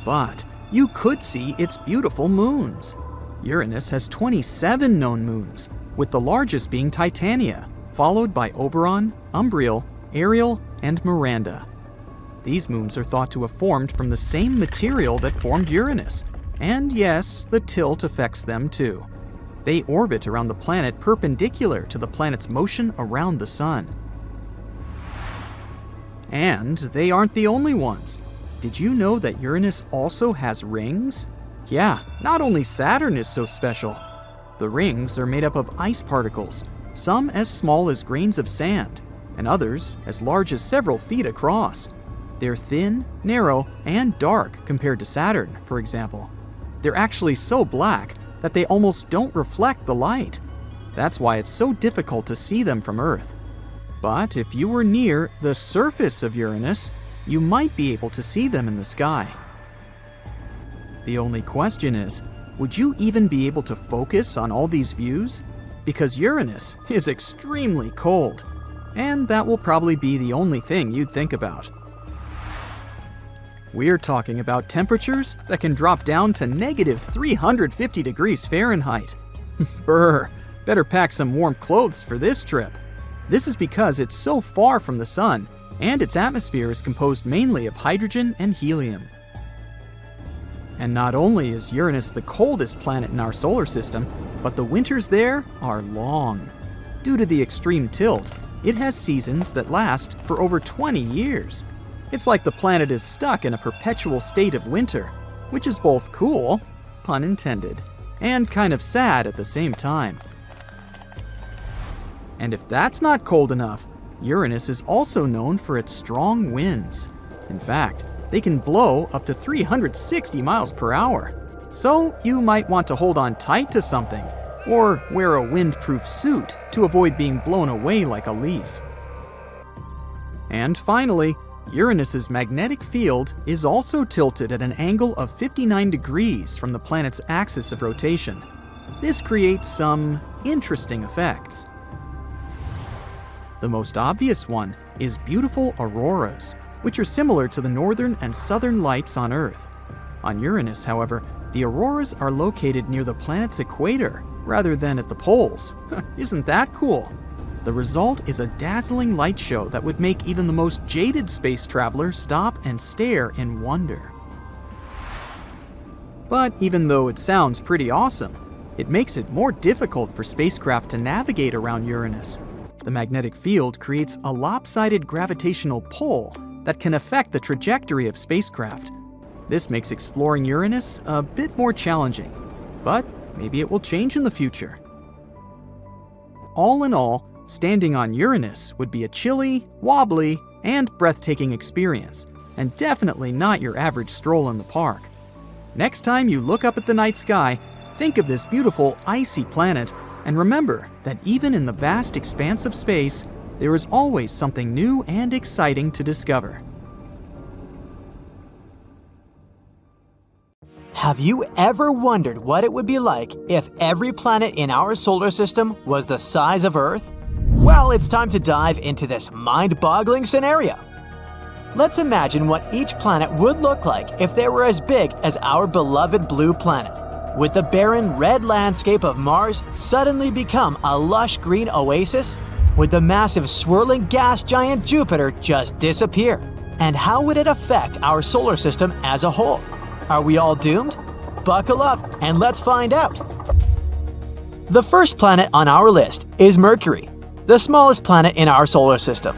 But you could see its beautiful moons. Uranus has 27 known moons, with the largest being Titania, followed by Oberon, Umbriel, Ariel, and Miranda. These moons are thought to have formed from the same material that formed Uranus, and yes, the tilt affects them too. They orbit around the planet perpendicular to the planet's motion around the sun. And they aren't the only ones. Did you know that Uranus also has rings? Yeah, not only Saturn is so special. The rings are made up of ice particles, some as small as grains of sand, and others as large as several feet across. They're thin, narrow, and dark compared to Saturn, for example. They're actually so black that they almost don't reflect the light. That's why it's so difficult to see them from Earth. But if you were near the surface of Uranus, you might be able to see them in the sky. The only question is, would you even be able to focus on all these views? Because Uranus is extremely cold, and that will probably be the only thing you'd think about. We're talking about temperatures that can drop down to negative 350 degrees Fahrenheit. Brr, better pack some warm clothes for this trip. This is because it's so far from the sun, and its atmosphere is composed mainly of hydrogen and helium. And not only is Uranus the coldest planet in our solar system, but the winters there are long. Due to the extreme tilt, it has seasons that last for over 20 years. It's like the planet is stuck in a perpetual state of winter, which is both cool, pun intended, and kind of sad at the same time. And if that's not cold enough, Uranus is also known for its strong winds. In fact, they can blow up to 360 miles per hour. So you might want to hold on tight to something, or wear a windproof suit to avoid being blown away like a leaf. And finally, Uranus's magnetic field is also tilted at an angle of 59 degrees from the planet's axis of rotation. This creates some interesting effects. The most obvious one is beautiful auroras, which are similar to the northern and southern lights on Earth. On Uranus, however, the auroras are located near the planet's equator rather than at the poles. Isn't that cool? The result is a dazzling light show that would make even the most jaded space traveler stop and stare in wonder. But even though it sounds pretty awesome, it makes it more difficult for spacecraft to navigate around Uranus. The magnetic field creates a lopsided gravitational pull that can affect the trajectory of spacecraft. This makes exploring Uranus a bit more challenging, but maybe it will change in the future. All in all, standing on Uranus would be a chilly, wobbly, and breathtaking experience, and definitely not your average stroll in the park. Next time you look up at the night sky, think of this beautiful icy planet, and remember that even in the vast expanse of space, there is always something new and exciting to discover. Have you ever wondered what it would be like if every planet in our solar system was the size of Earth? Well, it's time to dive into this mind-boggling scenario. Let's imagine what each planet would look like if they were as big as our beloved blue planet. Would the barren red landscape of Mars suddenly become a lush green oasis? Would the massive swirling gas giant Jupiter just disappear? And how would it affect our solar system as a whole? Are we all doomed? Buckle up and let's find out. The first planet on our list is Mercury, the smallest planet in our solar system.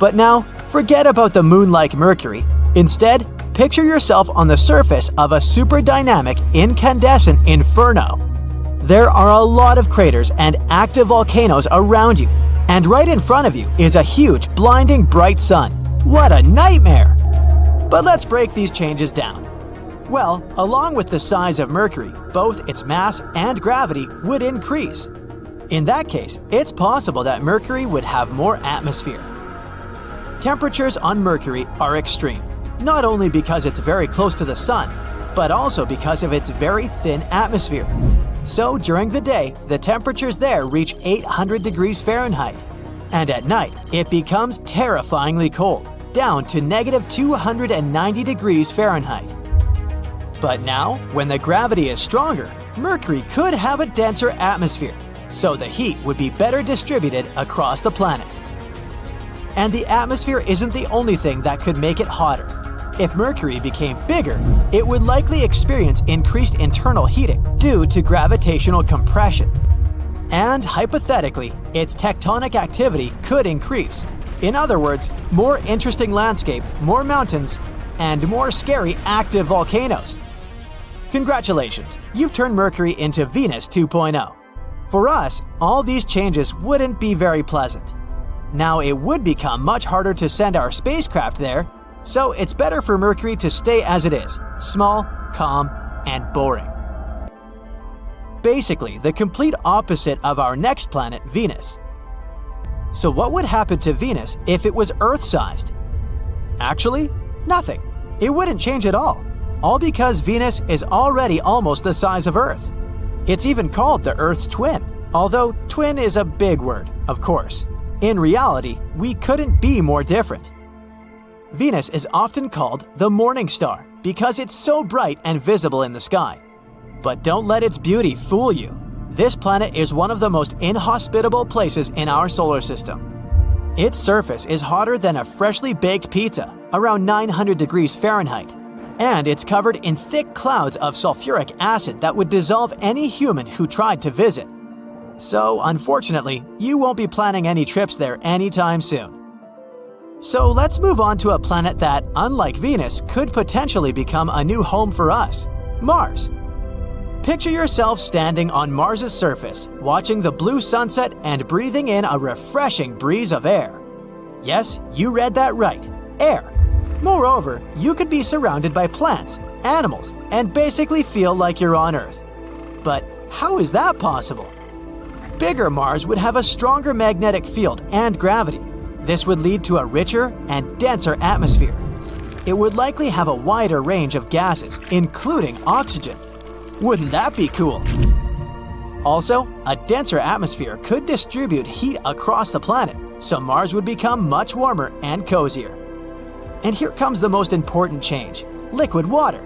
But now, forget about the moon-like Mercury. Instead, picture yourself on the surface of a super dynamic incandescent inferno. There are a lot of craters and active volcanoes around you, and right in front of you is a huge, blinding bright sun. What a nightmare! But let's break these changes down. Well, along with the size of Mercury, both its mass and gravity would increase. In that case, it's possible that Mercury would have more atmosphere. Temperatures on Mercury are extreme, not only because it's very close to the sun, but also because of its very thin atmosphere. So during the day, the temperatures there reach 800 degrees Fahrenheit, and at night, it becomes terrifyingly cold, down to negative 290 degrees Fahrenheit. But now, when the gravity is stronger, Mercury could have a denser atmosphere, so the heat would be better distributed across the planet. And the atmosphere isn't the only thing that could make it hotter. If Mercury became bigger, it would likely experience increased internal heating due to gravitational compression. And hypothetically, its tectonic activity could increase. In other words, more interesting landscape, more mountains, and more scary active volcanoes. Congratulations, you've turned Mercury into Venus 2.0. For us, all these changes wouldn't be very pleasant. Now it would become much harder to send our spacecraft there, so it's better for Mercury to stay as it is, small, calm, and boring. Basically, the complete opposite of our next planet, Venus. So what would happen to Venus if it was Earth-sized? Actually, nothing. It wouldn't change at all because Venus is already almost the size of Earth. It's even called the Earth's twin, although twin is a big word, of course. In reality, we couldn't be more different. Venus is often called the morning star because it's so bright and visible in the sky. But don't let its beauty fool you. This planet is one of the most inhospitable places in our solar system. Its surface is hotter than a freshly baked pizza, around 900 degrees Fahrenheit, and it's covered in thick clouds of sulfuric acid that would dissolve any human who tried to visit. So, unfortunately, you won't be planning any trips there anytime soon. So let's move on to a planet that, unlike Venus, could potentially become a new home for us, Mars. Picture yourself standing on Mars's surface, watching the blue sunset and breathing in a refreshing breeze of air. Yes, you read that right, air. Moreover, you could be surrounded by plants, animals, and basically feel like you're on Earth. But how is that possible? Bigger Mars would have a stronger magnetic field and gravity. This would lead to a richer and denser atmosphere. It would likely have a wider range of gases, including oxygen. Wouldn't that be cool? Also, a denser atmosphere could distribute heat across the planet, so Mars would become much warmer and cozier. And here comes the most important change: liquid water.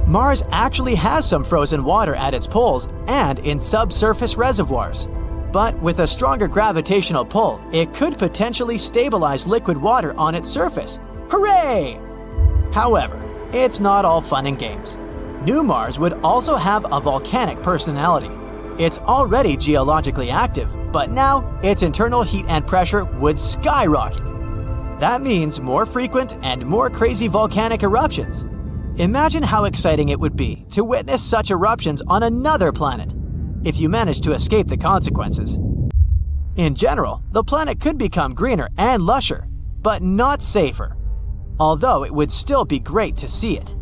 Mars actually has some frozen water at its poles and in subsurface reservoirs. But with a stronger gravitational pull, it could potentially stabilize liquid water on its surface. Hooray! However, it's not all fun and games. New Mars would also have a volcanic personality. It's already geologically active, but now its internal heat and pressure would skyrocket. That means more frequent and more crazy volcanic eruptions. Imagine how exciting it would be to witness such eruptions on another planet, if you manage to escape the consequences. In general, the planet could become greener and lusher, but not safer, although it would still be great to see it.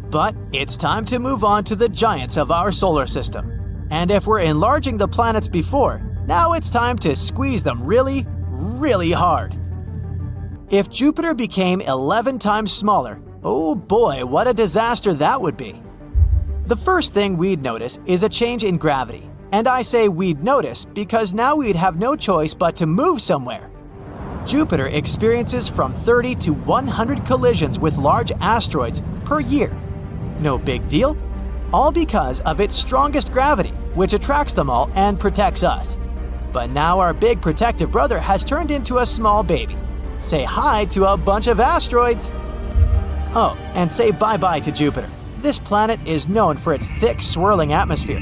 But it's time to move on to the giants of our solar system. And if we're enlarging the planets before, now it's time to squeeze them really, really hard. If Jupiter became 11 times smaller, oh boy, what a disaster that would be. The first thing we'd notice is a change in gravity. And I say we'd notice because now we'd have no choice but to move somewhere. Jupiter experiences from 30 to 100 collisions with large asteroids per year. No big deal, all because of its strongest gravity, which attracts them all and protects us. But now our big protective brother has turned into a small baby. Say hi to a bunch of asteroids. Oh, and say bye-bye to Jupiter. This planet is known for its thick, swirling atmosphere.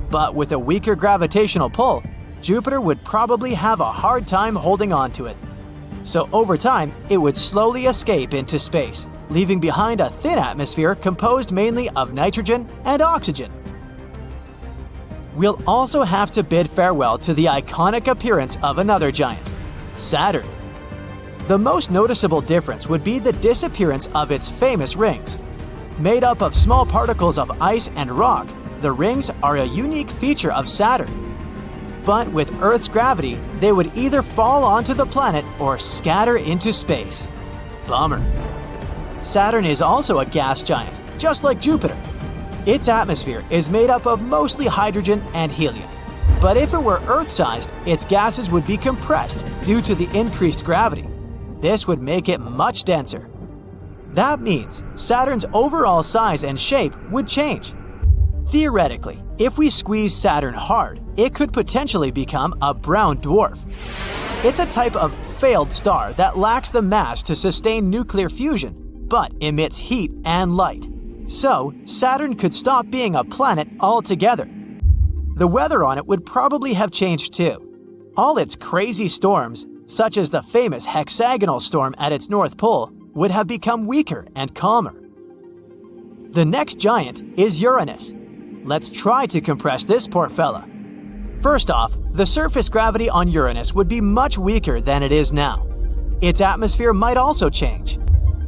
But with a weaker gravitational pull, Jupiter would probably have a hard time holding on to it. So over time, it would slowly escape into space, leaving behind a thin atmosphere composed mainly of nitrogen and oxygen. We'll also have to bid farewell to the iconic appearance of another giant, Saturn. The most noticeable difference would be the disappearance of its famous rings. Made up of small particles of ice and rock, the rings are a unique feature of Saturn. But with Earth's gravity, they would either fall onto the planet or scatter into space. Bummer. Saturn is also a gas giant, just like Jupiter. Its atmosphere is made up of mostly hydrogen and helium. But if it were Earth-sized, its gases would be compressed due to the increased gravity. This would make it much denser. That means Saturn's overall size and shape would change. Theoretically, if we squeeze Saturn hard, it could potentially become a brown dwarf. It's a type of failed star that lacks the mass to sustain nuclear fusion, but emits heat and light. So, Saturn could stop being a planet altogether. The weather on it would probably have changed too. All its crazy storms, such as the famous hexagonal storm at its North Pole, would have become weaker and calmer. The next giant is Uranus. Let's try to compress this poor fella. First off, the surface gravity on Uranus would be much weaker than it is now. Its atmosphere might also change.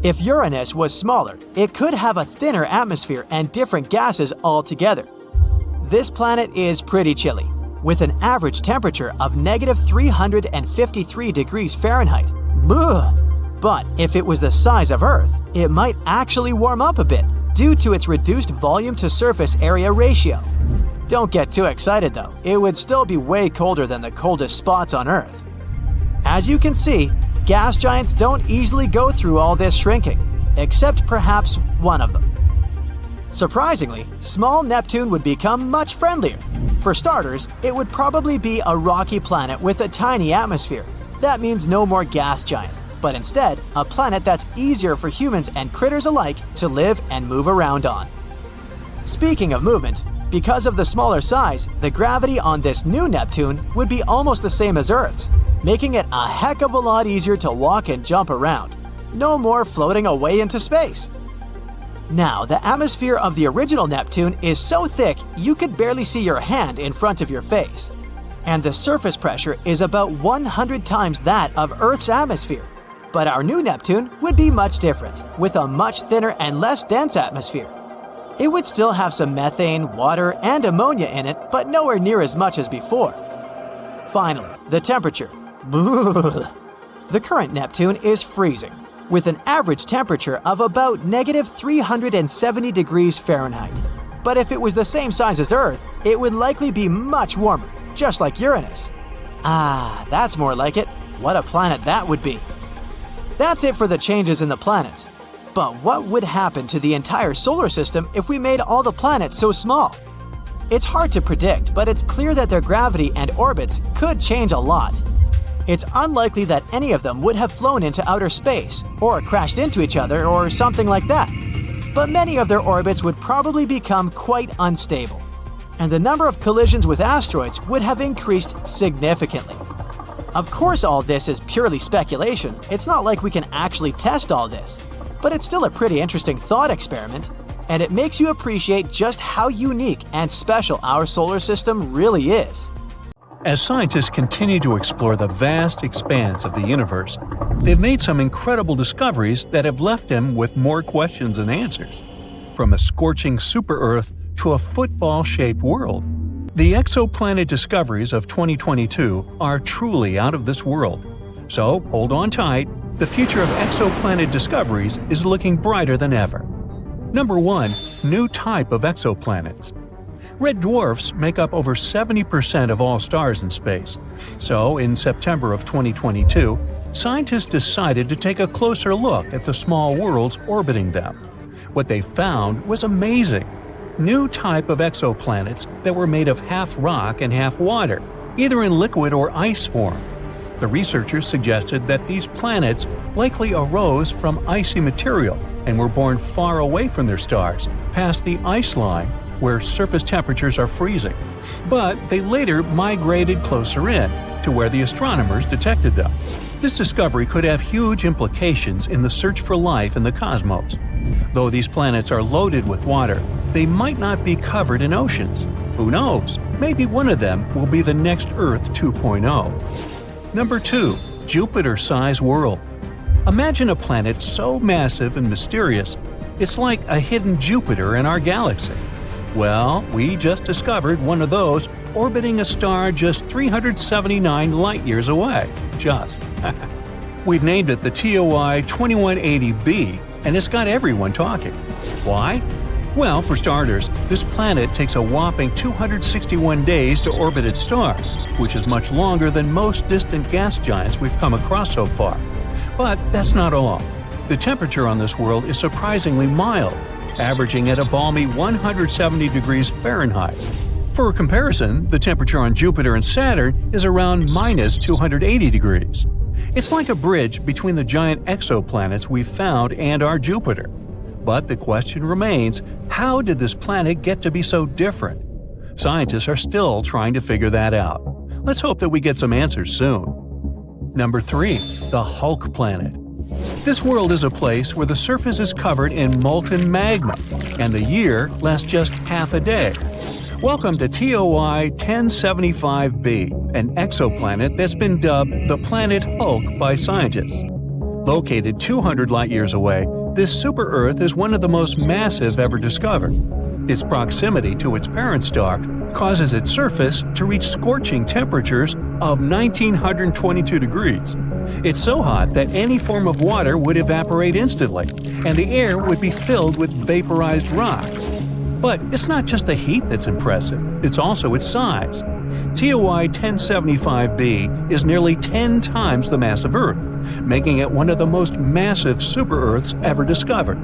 If Uranus was smaller, it could have a thinner atmosphere and different gases altogether. This planet is pretty chilly, with an average temperature of -353 degrees Fahrenheit. Ugh. But if it was the size of Earth, it might actually warm up a bit due to its reduced volume to surface area ratio. Don't get too excited though, it would still be way colder than the coldest spots on Earth. As you can see, gas giants don't easily go through all this shrinking, except perhaps one of them. Surprisingly, small Neptune would become much friendlier. For starters, it would probably be a rocky planet with a tiny atmosphere. That means no more gas giant, but instead, a planet that's easier for humans and critters alike to live and move around on. Speaking of movement, because of the smaller size, the gravity on this new Neptune would be almost the same as Earth's, making it a heck of a lot easier to walk and jump around. No more floating away into space. Now, the atmosphere of the original Neptune is so thick you could barely see your hand in front of your face. And the surface pressure is about 100 times that of Earth's atmosphere. But our new Neptune would be much different, with a much thinner and less dense atmosphere. It would still have some methane, water, and ammonia in it, but nowhere near as much as before. Finally, the temperature. The current Neptune is freezing, with an average temperature of about -370 degrees Fahrenheit. But if it was the same size as Earth, it would likely be much warmer, just like Uranus. Ah, that's more like it. What a planet that would be. That's it for the changes in the planets. But what would happen to the entire solar system if we made all the planets so small? It's hard to predict, but it's clear that their gravity and orbits could change a lot. It's unlikely that any of them would have flown into outer space, or crashed into each other, or something like that. But many of their orbits would probably become quite unstable, and the number of collisions with asteroids would have increased significantly. Of course, all this is purely speculation. It's not like we can actually test all this. But it's still a pretty interesting thought experiment, and it makes you appreciate just how unique and special our solar system really is. As scientists continue to explore the vast expanse of the universe, they've made some incredible discoveries that have left them with more questions than answers. From a scorching super-Earth to a football-shaped world, the exoplanet discoveries of 2022 are truly out of this world. So hold on tight, the future of exoplanet discoveries is looking brighter than ever. Number 1. New type of exoplanets. Red dwarfs make up over 70% of all stars in space. So, in September of 2022, scientists decided to take a closer look at the small worlds orbiting them. What they found was amazing. New type of exoplanets that were made of half rock and half water, either in liquid or ice form. The researchers suggested that these planets likely arose from icy material and were born far away from their stars, past the ice line, where surface temperatures are freezing. But they later migrated closer in, to where the astronomers detected them. This discovery could have huge implications in the search for life in the cosmos. Though these planets are loaded with water, they might not be covered in oceans. Who knows? Maybe one of them will be the next Earth 2.0. Number 2. Jupiter-sized world. Imagine a planet so massive and mysterious, it's like a hidden Jupiter in our galaxy. Well, we just discovered one of those orbiting a star just 379 light-years away. Just. We've named it the TOI 2180b, and it's got everyone talking. Why? Well, for starters, this planet takes a whopping 261 days to orbit its star, which is much longer than most distant gas giants we've come across so far. But that's not all. The temperature on this world is surprisingly mild, averaging at a balmy 170 degrees Fahrenheit. For comparison, the temperature on Jupiter and Saturn is around -280 degrees. It's like a bridge between the giant exoplanets we've found and our Jupiter. But the question remains, how did this planet get to be so different? Scientists are still trying to figure that out. Let's hope that we get some answers soon. Number 3. The Hulk planet. This world is a place where the surface is covered in molten magma, and the year lasts just half a day. Welcome to TOI 1075b, an exoplanet that's been dubbed the planet Hulk by scientists. Located 200 light-years away, this super-Earth is one of the most massive ever discovered. Its proximity to its parent star causes its surface to reach scorching temperatures of 1922 degrees. It's so hot that any form of water would evaporate instantly, and the air would be filled with vaporized rock. But it's not just the heat that's impressive, it's also its size. TOI 1075b is nearly 10 times the mass of Earth, making it one of the most massive super-Earths ever discovered.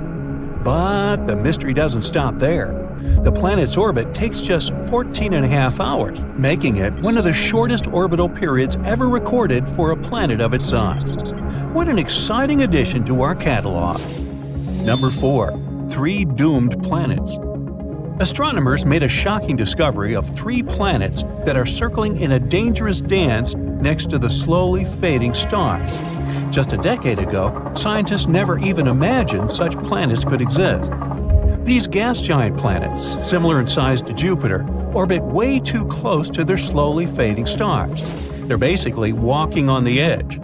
But the mystery doesn't stop there. The planet's orbit takes just 14.5 hours, making it one of the shortest orbital periods ever recorded for a planet of its size. What an exciting addition to our catalog! Number 4. 3 doomed planets. Astronomers made a shocking discovery of 3 planets that are circling in a dangerous dance next to the slowly fading stars. Just a decade ago, scientists never even imagined such planets could exist. These gas giant planets, similar in size to Jupiter, orbit way too close to their slowly fading stars. They're basically walking on the edge.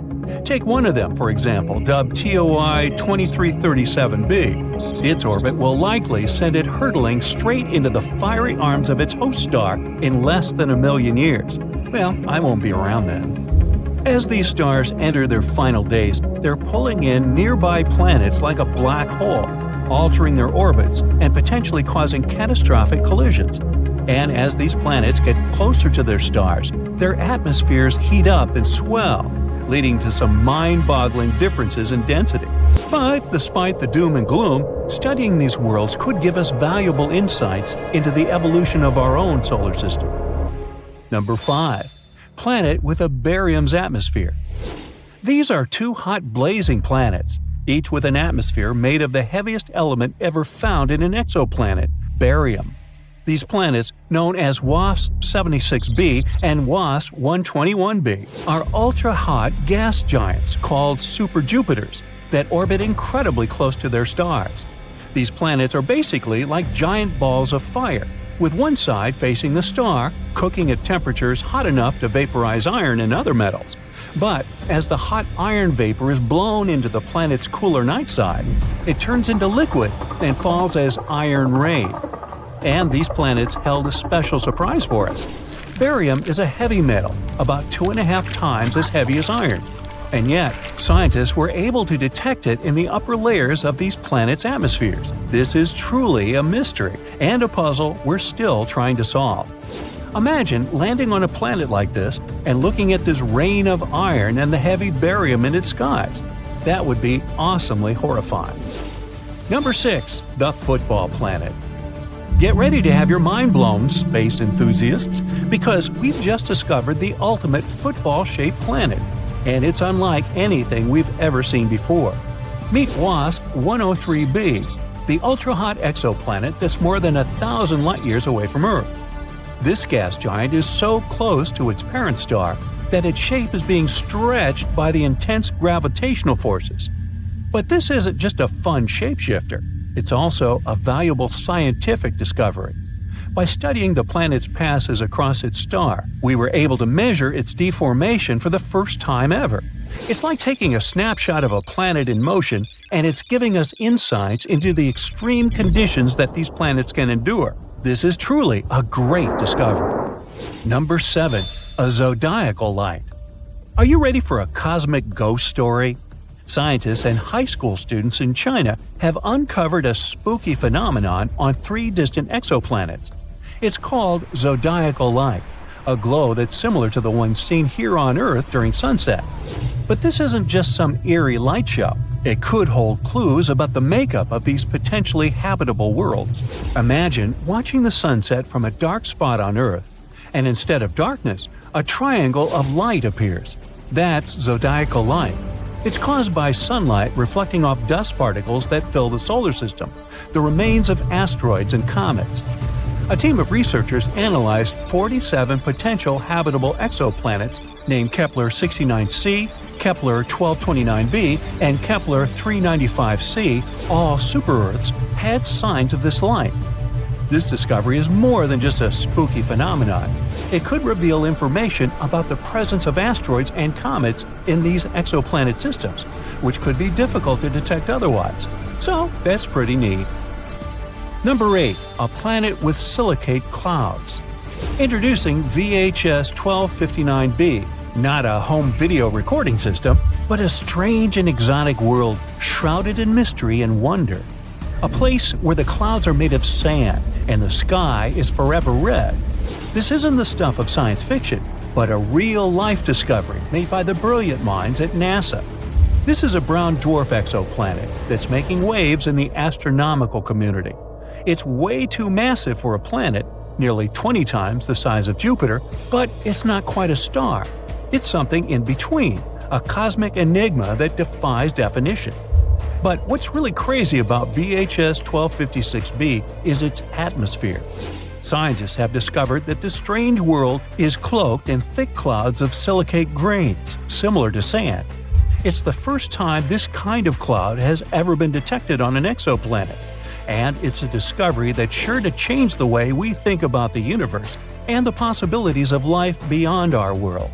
Take one of them, for example, dubbed TOI 2337b. Its orbit will likely send it hurtling straight into the fiery arms of its host star in less than 1 million years. Well, I won't be around then. As these stars enter their final days, they're pulling in nearby planets like a black hole, altering their orbits and potentially causing catastrophic collisions. And as these planets get closer to their stars, their atmospheres heat up and swell, leading to some mind-boggling differences in density. But despite the doom and gloom, studying these worlds could give us valuable insights into the evolution of our own solar system. Number 5. Planet with a barium's atmosphere. These are 2 hot blazing planets, each with an atmosphere made of the heaviest element ever found in an exoplanet, barium. These planets, known as WASP 76b and WASP 121b, are ultra-hot gas giants called superjupiters that orbit incredibly close to their stars. These planets are basically like giant balls of fire, with one side facing the star, cooking at temperatures hot enough to vaporize iron and other metals. But as the hot iron vapor is blown into the planet's cooler night side, it turns into liquid and falls as iron rain. And these planets held a special surprise for us. Barium is a heavy metal, about 2.5 times as heavy as iron. And yet, scientists were able to detect it in the upper layers of these planets' atmospheres. This is truly a mystery and a puzzle we're still trying to solve. Imagine landing on a planet like this and looking at this rain of iron and the heavy barium in its skies. That would be awesomely horrifying. Number 6. The Football Planet. Get ready to have your mind blown, space enthusiasts, because we've just discovered the ultimate football-shaped planet, and it's unlike anything we've ever seen before. Meet WASP 103b, the ultra-hot exoplanet that's more than 1,000 light-years away from Earth. This gas giant is so close to its parent star that its shape is being stretched by the intense gravitational forces. But this isn't just a fun shapeshifter. It's also a valuable scientific discovery. By studying the planet's passes across its star, we were able to measure its deformation for the first time ever. It's like taking a snapshot of a planet in motion, and it's giving us insights into the extreme conditions that these planets can endure. This is truly a great discovery. Number 7. A zodiacal light. Are you ready for a cosmic ghost story? Scientists and high school students in China have uncovered a spooky phenomenon on 3 distant exoplanets. It's called zodiacal light, a glow that's similar to the one seen here on Earth during sunset. But this isn't just some eerie light show. It could hold clues about the makeup of these potentially habitable worlds. Imagine watching the sunset from a dark spot on Earth, and instead of darkness, a triangle of light appears. That's zodiacal light. It's caused by sunlight reflecting off dust particles that fill the solar system, the remains of asteroids and comets. A team of researchers analyzed 47 potential habitable exoplanets named Kepler 69c, Kepler 1229b, and Kepler 395c, all super-Earths, had signs of this light. This discovery is more than just a spooky phenomenon. It could reveal information about the presence of asteroids and comets in these exoplanet systems, which could be difficult to detect otherwise. So that's pretty neat. Number 8. A planet with silicate clouds. Introducing VHS 1259b, not a home video recording system, but a strange and exotic world shrouded in mystery and wonder. A place where the clouds are made of sand and the sky is forever red. This isn't the stuff of science fiction, but a real-life discovery made by the brilliant minds at NASA. This is a brown dwarf exoplanet that's making waves in the astronomical community. It's way too massive for a planet, nearly 20 times the size of Jupiter, but it's not quite a star. It's something in between, a cosmic enigma that defies definition. But what's really crazy about VHS 1256b is its atmosphere. Scientists have discovered that this strange world is cloaked in thick clouds of silicate grains, similar to sand. It's the first time this kind of cloud has ever been detected on an exoplanet, and it's a discovery that's sure to change the way we think about the universe and the possibilities of life beyond our world.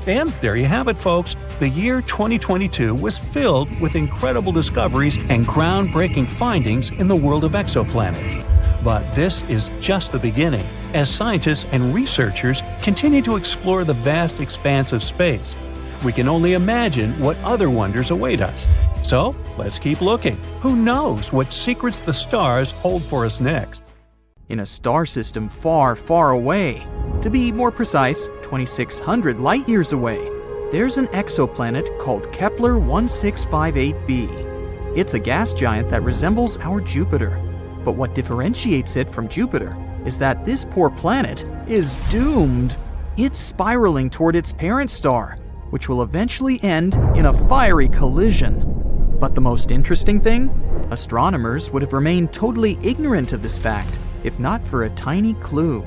And there you have it, folks. The year 2022 was filled with incredible discoveries and groundbreaking findings in the world of exoplanets. But this is just the beginning, as scientists and researchers continue to explore the vast expanse of space. We can only imagine what other wonders await us. So, let's keep looking. Who knows what secrets the stars hold for us next? In a star system far, far away, to be more precise, 2,600 light-years away, there's an exoplanet called Kepler 1658b. It's a gas giant that resembles our Jupiter. But what differentiates it from Jupiter is that this poor planet is doomed. It's spiraling toward its parent star, which will eventually end in a fiery collision. But the most interesting thing? Astronomers would have remained totally ignorant of this fact if not for a tiny clue.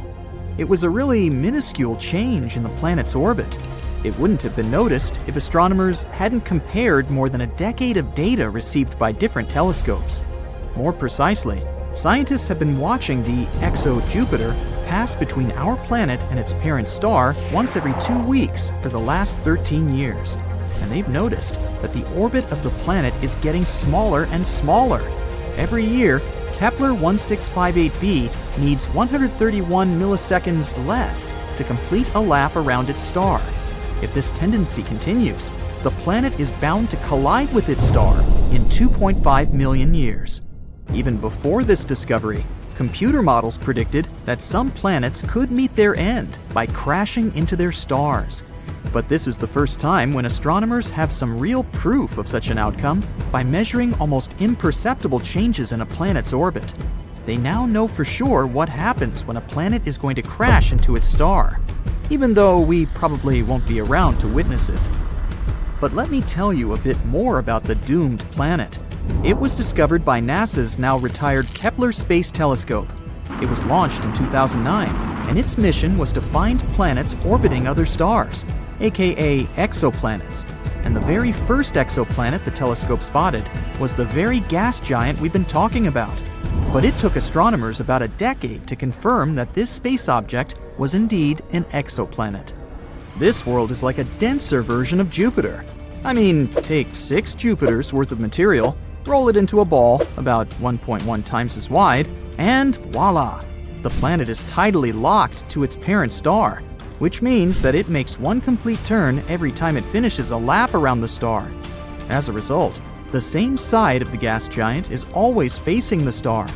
It was a really minuscule change in the planet's orbit. It wouldn't have been noticed if astronomers hadn't compared more than a decade of data received by different telescopes. More precisely, scientists have been watching the exo-Jupiter pass between our planet and its parent star once every 2 weeks for the last 13 years. And they've noticed that the orbit of the planet is getting smaller and smaller. Every year, Kepler 1658b needs 131 milliseconds less to complete a lap around its star. If this tendency continues, the planet is bound to collide with its star in 2.5 million years. Even before this discovery, computer models predicted that some planets could meet their end by crashing into their stars. But this is the first time when astronomers have some real proof of such an outcome by measuring almost imperceptible changes in a planet's orbit. They now know for sure what happens when a planet is going to crash into its star, even though we probably won't be around to witness it. But let me tell you a bit more about the doomed planet. It was discovered by NASA's now retired Kepler Space Telescope. It was launched in 2009, and its mission was to find planets orbiting other stars, aka exoplanets. And the very first exoplanet the telescope spotted was the very gas giant we've been talking about. But it took astronomers about a decade to confirm that this space object was indeed an exoplanet. This world is like a denser version of Jupiter. I mean, take 6 Jupiters worth of material, roll it into a ball about 1.1 times as wide, and voila! The planet is tidally locked to its parent star, which means that it makes one complete turn every time it finishes a lap around the star. As a result, the same side of the gas giant is always facing the star.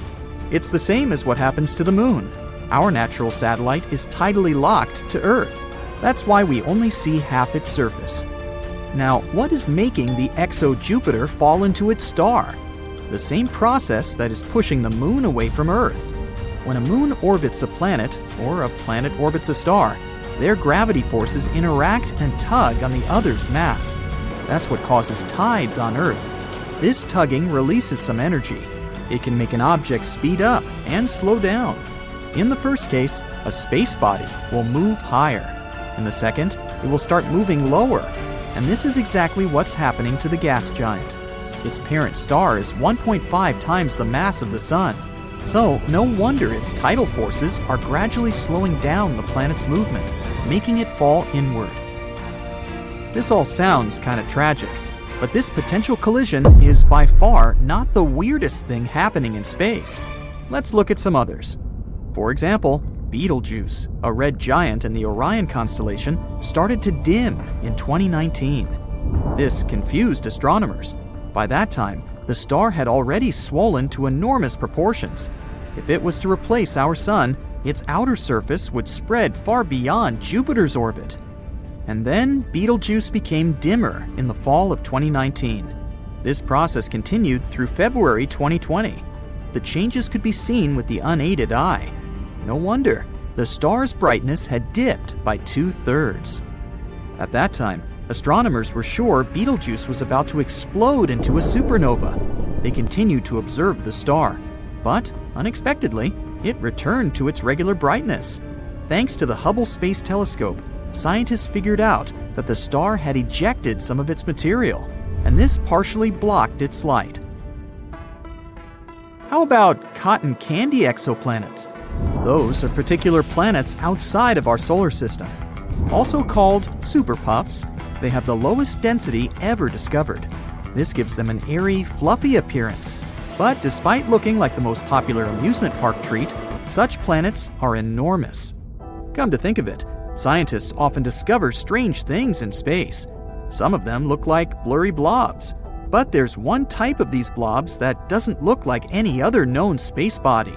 It's the same as what happens to the moon. Our natural satellite is tidally locked to Earth. That's why we only see half its surface. Now, what is making the exo-Jupiter fall into its star? The same process that is pushing the moon away from Earth. When a moon orbits a planet, or a planet orbits a star, Their gravity forces interact and tug on the other's mass. That's what causes tides on Earth. This tugging releases some energy. It can make an object speed up and slow down. In the first case, a space body will move higher. In the second, it will start moving lower. And this is exactly what's happening to the gas giant. Its parent star is 1.5 times the mass of the Sun. So, no wonder its tidal forces are gradually slowing down the planet's movement, making it fall inward. This all sounds kind of tragic, but this potential collision is by far not the weirdest thing happening in space. Let's look at some others. For example, Betelgeuse, a red giant in the Orion constellation, started to dim in 2019. This confused astronomers. By that time, the star had already swollen to enormous proportions. If it was to replace our Sun, its outer surface would spread far beyond Jupiter's orbit. And then Betelgeuse became dimmer in the fall of 2019. This process continued through February 2020. The changes could be seen with the unaided eye. No wonder, the star's brightness had dipped by 2/3. At that time, astronomers were sure Betelgeuse was about to explode into a supernova. They continued to observe the star, but unexpectedly, it returned to its regular brightness. Thanks to the Hubble Space Telescope, scientists figured out that the star had ejected some of its material, and this partially blocked its light. How about cotton candy exoplanets? Those are particular planets outside of our solar system. Also called superpuffs, they have the lowest density ever discovered. This gives them an airy, fluffy appearance. But despite looking like the most popular amusement park treat, such planets are enormous. Come to think of it, scientists often discover strange things in space. Some of them look like blurry blobs. But there's one type of these blobs that doesn't look like any other known space body.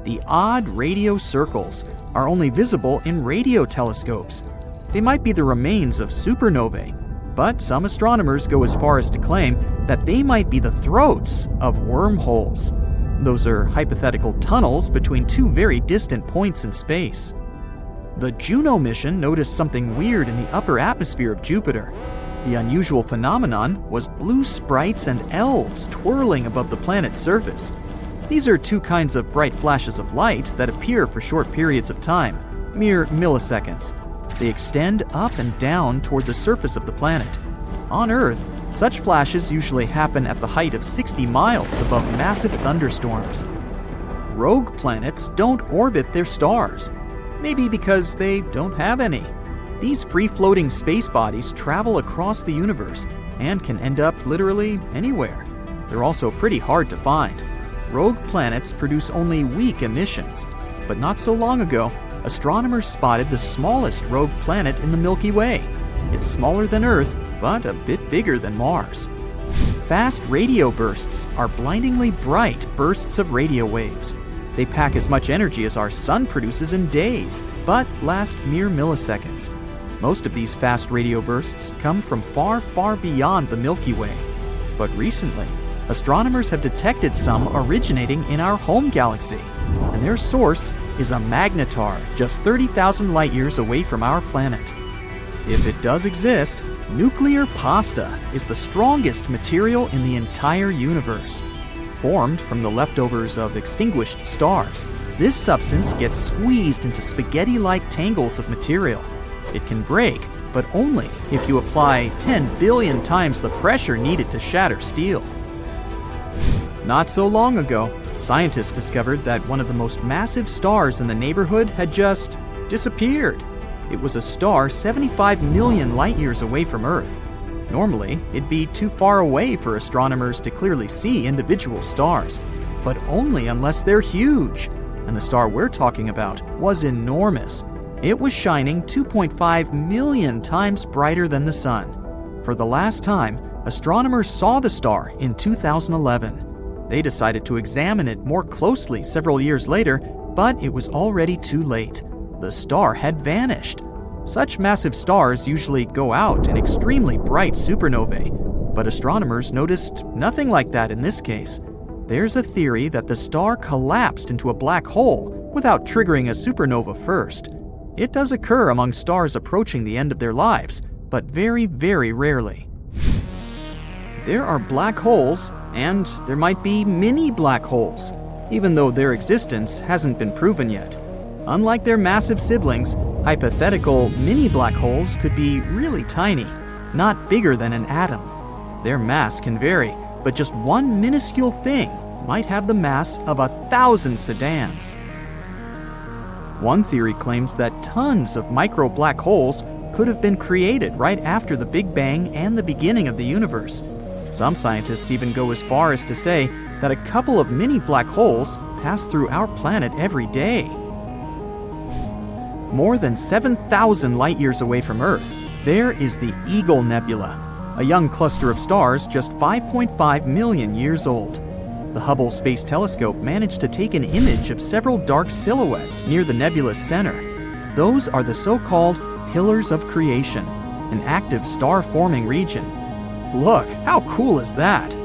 The odd radio circles are only visible in radio telescopes. They might be the remains of supernovae, but some astronomers go as far as to claim that they might be the throats of wormholes. Those are hypothetical tunnels between two very distant points in space. The Juno mission noticed something weird in the upper atmosphere of Jupiter. The unusual phenomenon was blue sprites and elves twirling above the planet's surface. These are two kinds of bright flashes of light that appear for short periods of time, mere milliseconds. They extend up and down toward the surface of the planet. On Earth, such flashes usually happen at the height of 60 miles above massive thunderstorms. Rogue planets don't orbit their stars, maybe because they don't have any. These free-floating space bodies travel across the universe and can end up literally anywhere. They're also pretty hard to find. Rogue planets produce only weak emissions, but not so long ago, astronomers spotted the smallest rogue planet in the Milky Way. It's smaller than Earth, but a bit bigger than Mars. Fast radio bursts are blindingly bright bursts of radio waves. They pack as much energy as our Sun produces in days, but last mere milliseconds. Most of these fast radio bursts come from far, far beyond the Milky Way. But recently, astronomers have detected some originating in our home galaxy, and their source is a magnetar just 30,000 light-years away from our planet. If it does exist, nuclear pasta is the strongest material in the entire universe. Formed from the leftovers of extinguished stars, this substance gets squeezed into spaghetti-like tangles of material. It can break, but only if you apply 10 billion times the pressure needed to shatter steel. Not so long ago, scientists discovered that one of the most massive stars in the neighborhood had just disappeared. It was a star 75 million light-years away from Earth. Normally, it'd be too far away for astronomers to clearly see individual stars, but only unless they're huge. And the star we're talking about was enormous. It was shining 2.5 million times brighter than the Sun. For the last time, astronomers saw the star in 2011. They decided to examine it more closely several years later, but it was already too late. The star had vanished. Such massive stars usually go out in extremely bright supernovae, but astronomers noticed nothing like that in this case. There's a theory that the star collapsed into a black hole without triggering a supernova first. It does occur among stars approaching the end of their lives, but very, very rarely. There are black holes, and there might be mini black holes, even though their existence hasn't been proven yet. Unlike their massive siblings, hypothetical mini black holes could be really tiny, not bigger than an atom. Their mass can vary, but just one minuscule thing might have the mass of 1,000 sedans. One theory claims that tons of micro black holes could have been created right after the Big Bang and the beginning of the universe. Some scientists even go as far as to say that a couple of mini black holes pass through our planet every day. More than 7,000 light-years away from Earth, there is the Eagle Nebula, a young cluster of stars just 5.5 million years old. The Hubble Space Telescope managed to take an image of several dark silhouettes near the nebula's center. Those are the so-called pillars of creation, an active star-forming region. Look, how cool is that?